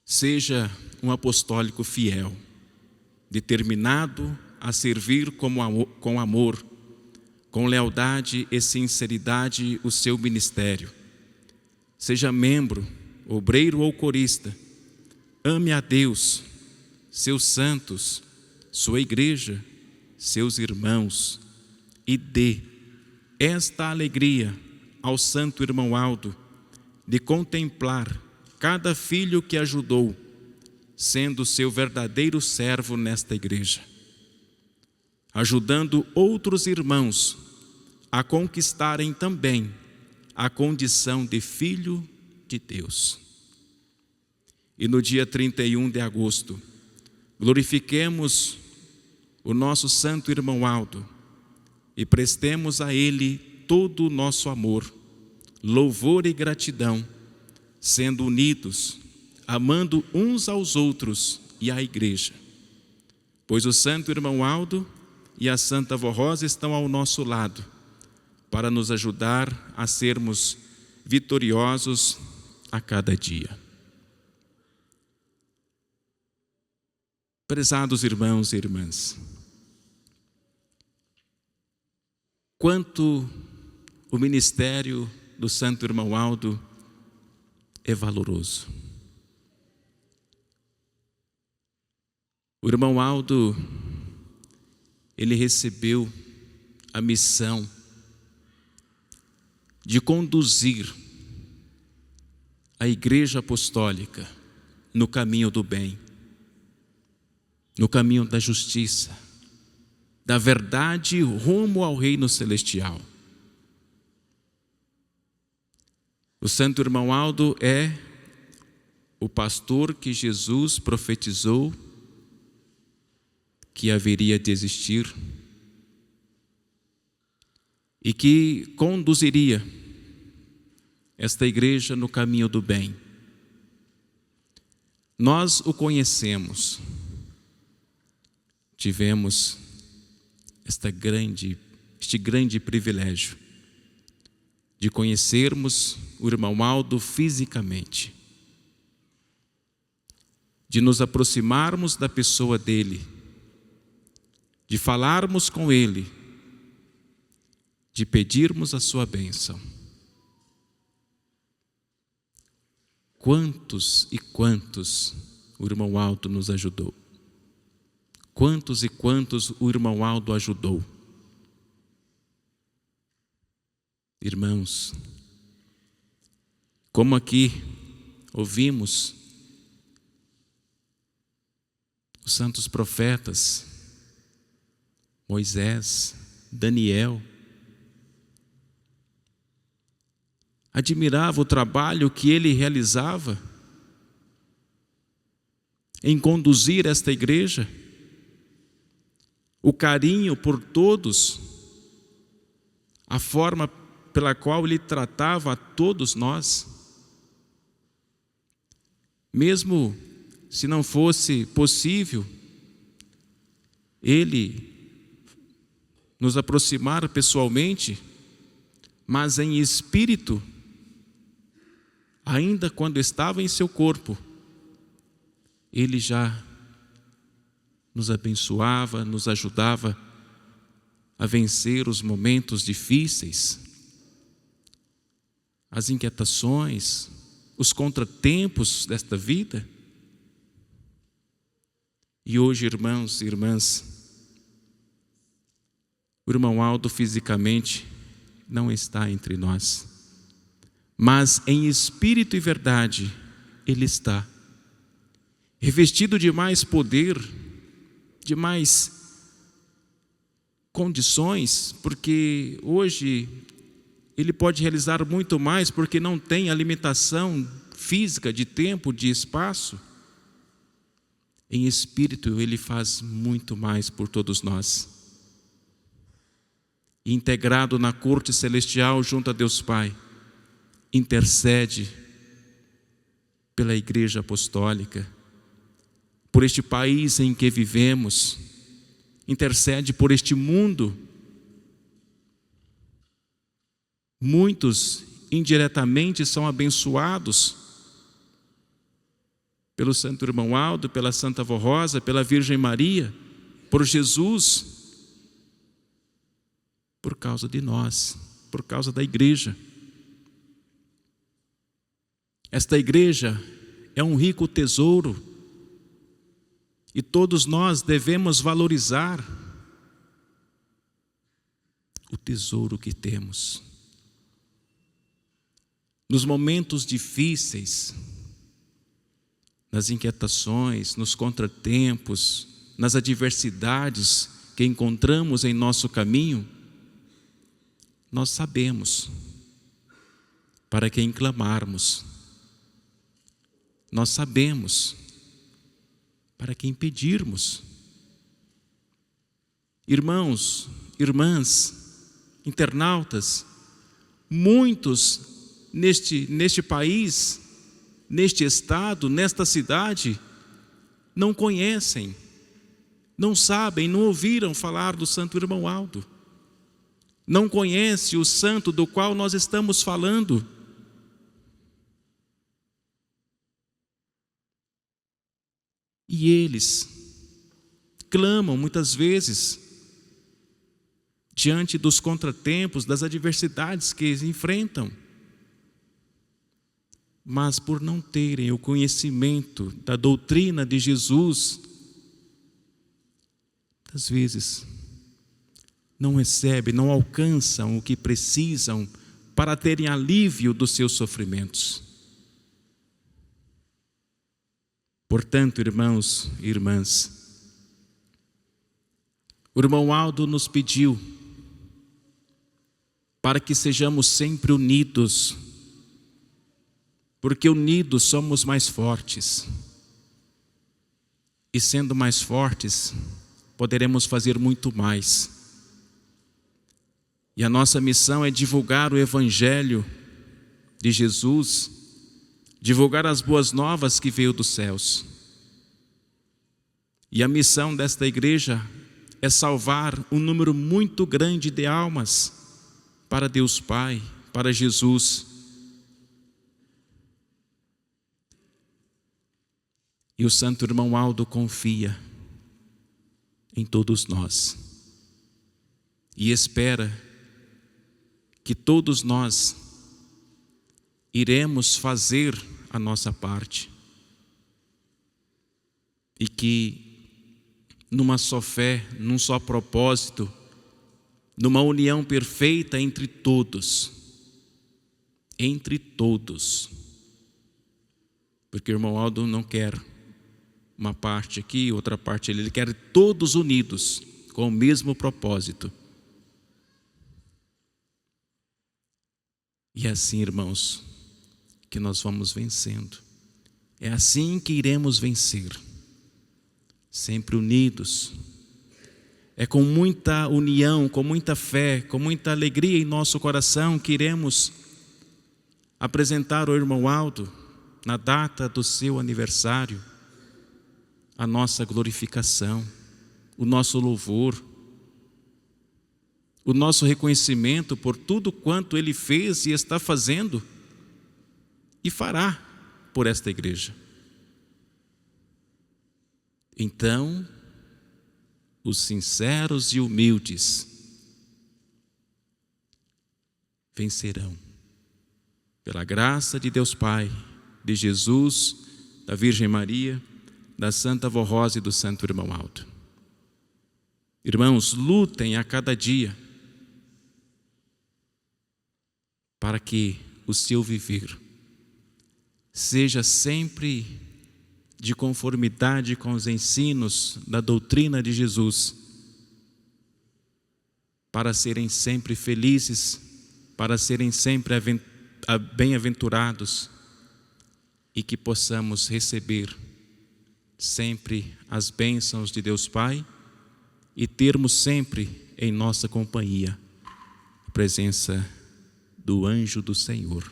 Seja um apostólico fiel, determinado a servir com amor, com lealdade e sinceridade o seu ministério. Seja membro, obreiro ou corista, ame a Deus, seus santos, sua igreja, seus irmãos, e dê esta alegria ao santo irmão Aldo de contemplar cada filho que ajudou, sendo seu verdadeiro servo nesta igreja, ajudando outros irmãos a conquistarem também a condição de filho de Deus. E no dia 31 de agosto, glorifiquemos o nosso santo irmão Aldo e prestemos a ele todo o nosso amor, louvor e gratidão, sendo unidos, amando uns aos outros e à igreja. Pois o santo irmão Aldo e a santa avó Rosa estão ao nosso lado, para nos ajudar a sermos vitoriosos a cada dia. Prezados irmãos e irmãs, quanto o ministério do santo irmão Aldo é valoroso. O irmão Aldo, ele recebeu a missão de conduzir a Igreja Apostólica no caminho do bem, no caminho da justiça, da verdade rumo ao reino celestial. O santo irmão Aldo é o pastor que Jesus profetizou que haveria de existir e que conduziria esta igreja no caminho do bem. Nós o conhecemos, tivemos este grande privilégio de conhecermos o irmão Aldo fisicamente, de nos aproximarmos da pessoa dele, de falarmos com ele, de pedirmos a sua bênção. Quantos e quantos o irmão Aldo nos ajudou. Quantos e quantos o irmão Aldo ajudou. Irmãos, como aqui ouvimos os santos profetas, Moisés, Daniel, admirava o trabalho que ele realizava em conduzir esta igreja, o carinho por todos, a forma pela qual ele tratava a todos nós. Mesmo se não fosse possível ele nos aproximar pessoalmente, mas em espírito, ainda quando estava em seu corpo, ele já nos abençoava, nos ajudava a vencer os momentos difíceis, as inquietações, os contratempos desta vida. E hoje, irmãos e irmãs, o irmão Aldo fisicamente não está entre nós, mas em espírito e verdade ele está, revestido de mais poder, de mais condições, porque hoje ele pode realizar muito mais, porque não tem a limitação física de tempo, de espaço. Em espírito ele faz muito mais por todos nós. Integrado na corte celestial junto a Deus Pai, intercede pela Igreja Apostólica, por este país em que vivemos, intercede por este mundo. Muitos indiretamente são abençoados pelo Santo Irmão Aldo, pela Santa Avó Rosa, pela Virgem Maria, por Jesus, por causa de nós, por causa da igreja. Esta igreja é um rico tesouro e todos nós devemos valorizar o tesouro que temos. Nos momentos difíceis, nas inquietações, nos contratempos, nas adversidades que encontramos em nosso caminho, nós sabemos para quem clamarmos. Nós sabemos para quem pedirmos. Irmãos, irmãs, internautas, muitos neste país, neste estado, nesta cidade, não conhecem, não sabem, não ouviram falar do Santo Irmão Aldo. Não conhece o santo do qual nós estamos falando. E eles clamam muitas vezes diante dos contratempos, das adversidades que eles enfrentam. Mas por não terem o conhecimento da doutrina de Jesus, às vezes não recebem, não alcançam o que precisam para terem alívio dos seus sofrimentos. Portanto, irmãos e irmãs, o irmão Aldo nos pediu para que sejamos sempre unidos, porque unidos somos mais fortes. E sendo mais fortes, poderemos fazer muito mais. E a nossa missão é divulgar o Evangelho de Jesus, divulgar as boas novas que veio dos céus. E a missão desta igreja é salvar um número muito grande de almas para Deus Pai, para Jesus. E o Santo Irmão Aldo confia em todos nós e espera que todos nós iremos fazer a nossa parte e que numa só fé, num só propósito, numa união perfeita entre todos, porque o irmão Aldo não quer uma parte aqui, outra parte ali, ele quer todos unidos com o mesmo propósito. E é assim, irmãos, que nós vamos vencendo. É assim que iremos vencer, sempre unidos. É com muita união, com muita fé, com muita alegria em nosso coração que iremos apresentar ao irmão Aldo, na data do seu aniversário, a nossa glorificação, o nosso louvor, o nosso reconhecimento por tudo quanto ele fez e está fazendo e fará por esta igreja. Então, os sinceros e humildes vencerão, pela graça de Deus Pai, de Jesus, da Virgem Maria, da Santa Avó Rosa e do Santo Irmão Aldo. Irmãos, lutem a cada dia para que o seu viver seja sempre de conformidade com os ensinos da doutrina de Jesus, para serem sempre felizes, para serem sempre bem-aventurados e que possamos receber sempre as bênçãos de Deus Pai e termos sempre em nossa companhia a presença do anjo do Senhor.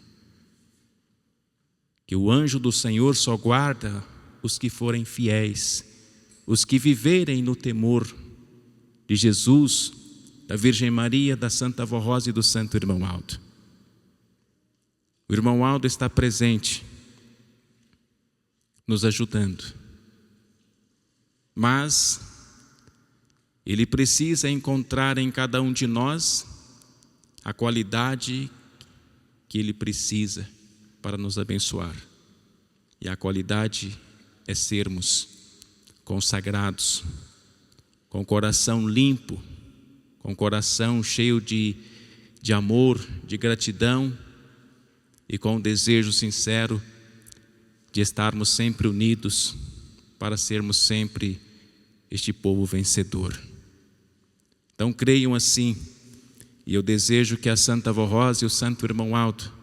Que o anjo do Senhor só guarda os que forem fiéis os que viverem no temor de Jesus, da Virgem Maria, da Santa Avó Rosa e do Santo Irmão Aldo. O irmão Aldo está presente, nos ajudando, mas ele precisa encontrar em cada um de nós a qualidade que ele precisa para nos abençoar. E a qualidade é sermos consagrados, com o coração limpo, com o coração cheio de amor, de gratidão e com o desejo sincero de estarmos sempre unidos para sermos sempre este povo vencedor. Então creiam assim, e eu desejo que a Santa Avó Rosa e o Santo Irmão Aldo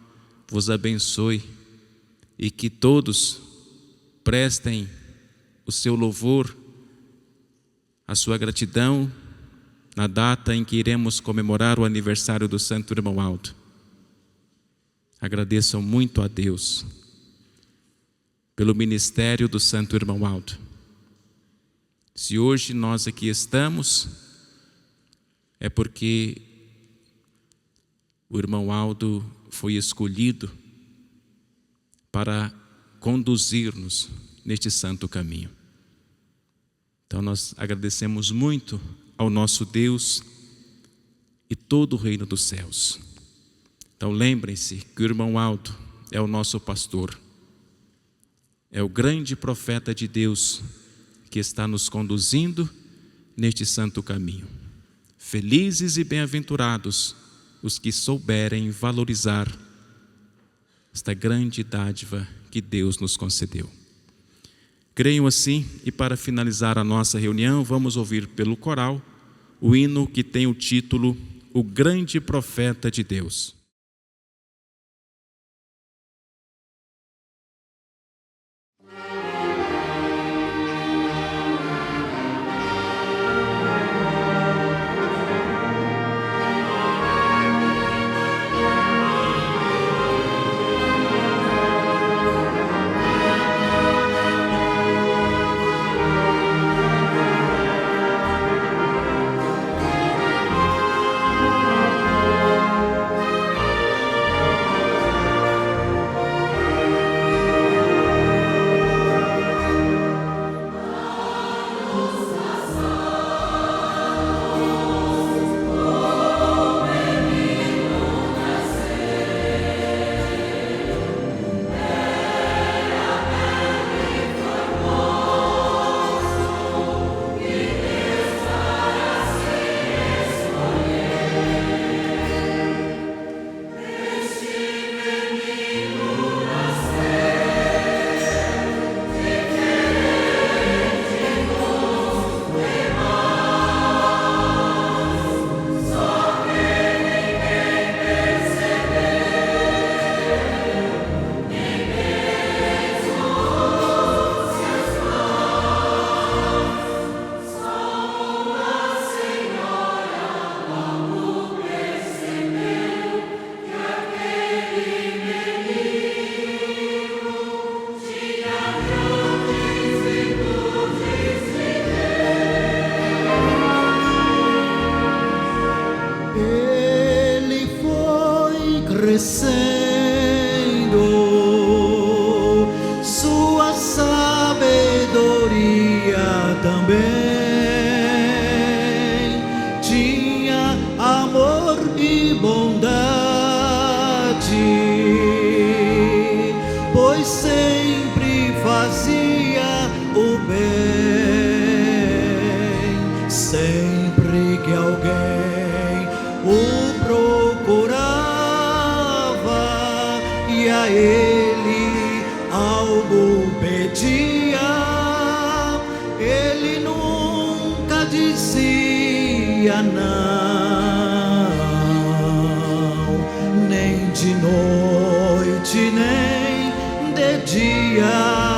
vos abençoe e que todos prestem o seu louvor, a sua gratidão na data em que iremos comemorar o aniversário do Santo Irmão Aldo. Agradeçam muito a Deus pelo ministério do Santo Irmão Aldo. Se hoje nós aqui estamos, é porque o irmão Aldo foi escolhido para conduzir-nos neste santo caminho. Então nós agradecemos muito ao nosso Deus e todo o reino dos céus. Então lembrem-se que o irmão Aldo é o nosso pastor, é o grande profeta de Deus que está nos conduzindo neste santo caminho. Felizes e bem-aventurados os que souberem valorizar esta grande dádiva que Deus nos concedeu. Creiam assim, e para finalizar a nossa reunião, vamos ouvir pelo coral o hino que tem o título O Grande Profeta de Deus. crescendo, sua sabedoria também tinha amor e bondade, pois sempre fazia o bem, sempre que alguém o procurava e a ele algo pedia, ele nunca dizia não, nem de noite nem de dia.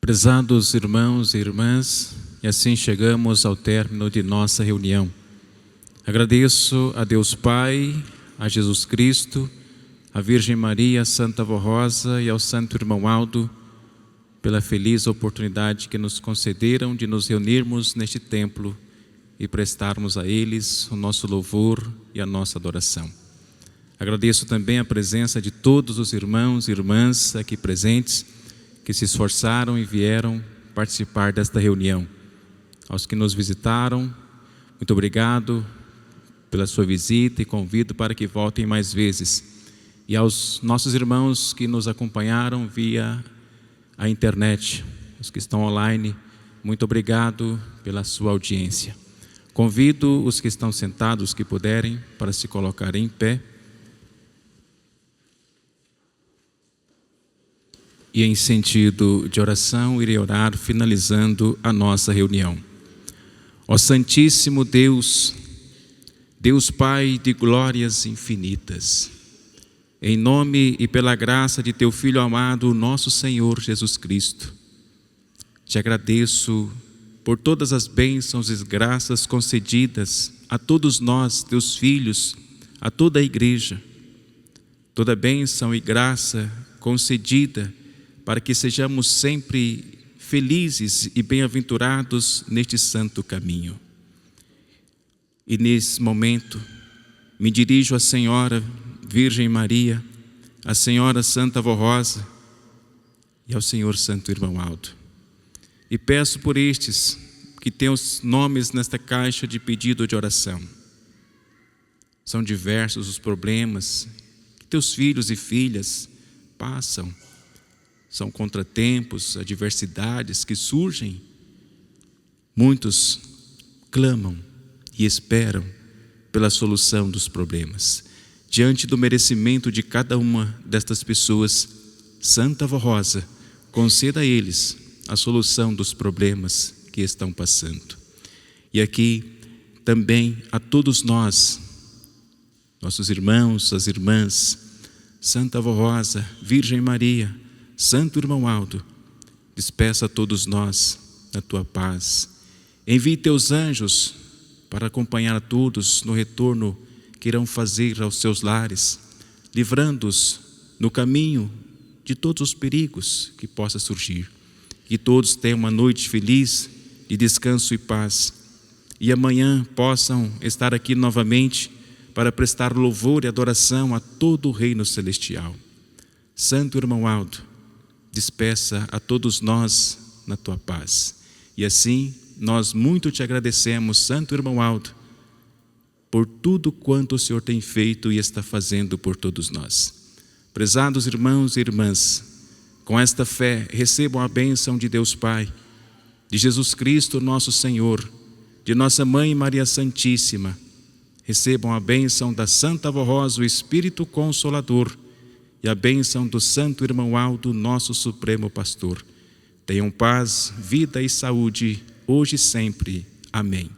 Prezados irmãos e irmãs, e assim chegamos ao término de nossa reunião. Agradeço a Deus Pai, a Jesus Cristo, a Virgem Maria, a Santa Avó Rosa e ao Santo Irmão Aldo pela feliz oportunidade que nos concederam de nos reunirmos neste templo e prestarmos a eles o nosso louvor e a nossa adoração. Agradeço também a presença de todos os irmãos e irmãs aqui presentes que se esforçaram e vieram participar desta reunião. Aos que nos visitaram, muito obrigado pela sua visita e convido para que voltem mais vezes. E aos nossos irmãos que nos acompanharam via a internet, os que estão online, muito obrigado pela sua audiência. Convido os que estão sentados, que puderem, para se colocarem em pé. E em sentido de oração, irei orar finalizando a nossa reunião. Ó Santíssimo Deus, Deus Pai de glórias infinitas, em nome e pela graça de Teu Filho amado, nosso Senhor Jesus Cristo, te agradeço por todas as bênçãos e graças concedidas a todos nós, Teus filhos, a toda a igreja, toda bênção e graça concedida para que sejamos sempre felizes e bem-aventurados neste santo caminho. E nesse momento, me dirijo à Senhora Virgem Maria, à Senhora Santa Avó Rosa e ao Senhor Santo Irmão Aldo. E peço por estes que têm os nomes nesta caixa de pedido de oração. São diversos os problemas que teus filhos e filhas passam. São contratempos, adversidades que surgem. Muitos clamam e esperam pela solução dos problemas. Diante do merecimento de cada uma destas pessoas, Santa Avó Rosa, conceda a eles a solução dos problemas que estão passando. E aqui também a todos nós, nossos irmãos, as irmãs, Santa Avó Rosa, Virgem Maria, Santo Irmão Aldo, despeça a todos nós a tua paz. Envie teus anjos para acompanhar a todos no retorno que irão fazer aos seus lares, livrando-os no caminho de todos os perigos que possa surgir. Que todos tenham uma noite feliz de descanso e paz. E amanhã possam estar aqui novamente para prestar louvor e adoração a todo o reino celestial. Santo Irmão Aldo, despeça a todos nós na tua paz. E assim, nós muito te agradecemos, Santo Irmão Aldo, por tudo quanto o Senhor tem feito e está fazendo por todos nós. Prezados irmãos e irmãs, com esta fé, recebam a bênção de Deus Pai, de Jesus Cristo, nosso Senhor, de nossa Mãe Maria Santíssima. Recebam a bênção da Santa Avó Rosa, o Espírito Consolador, e a bênção do Santo Irmão Aldo, nosso Supremo Pastor. Tenham paz, vida e saúde, hoje e sempre. Amém.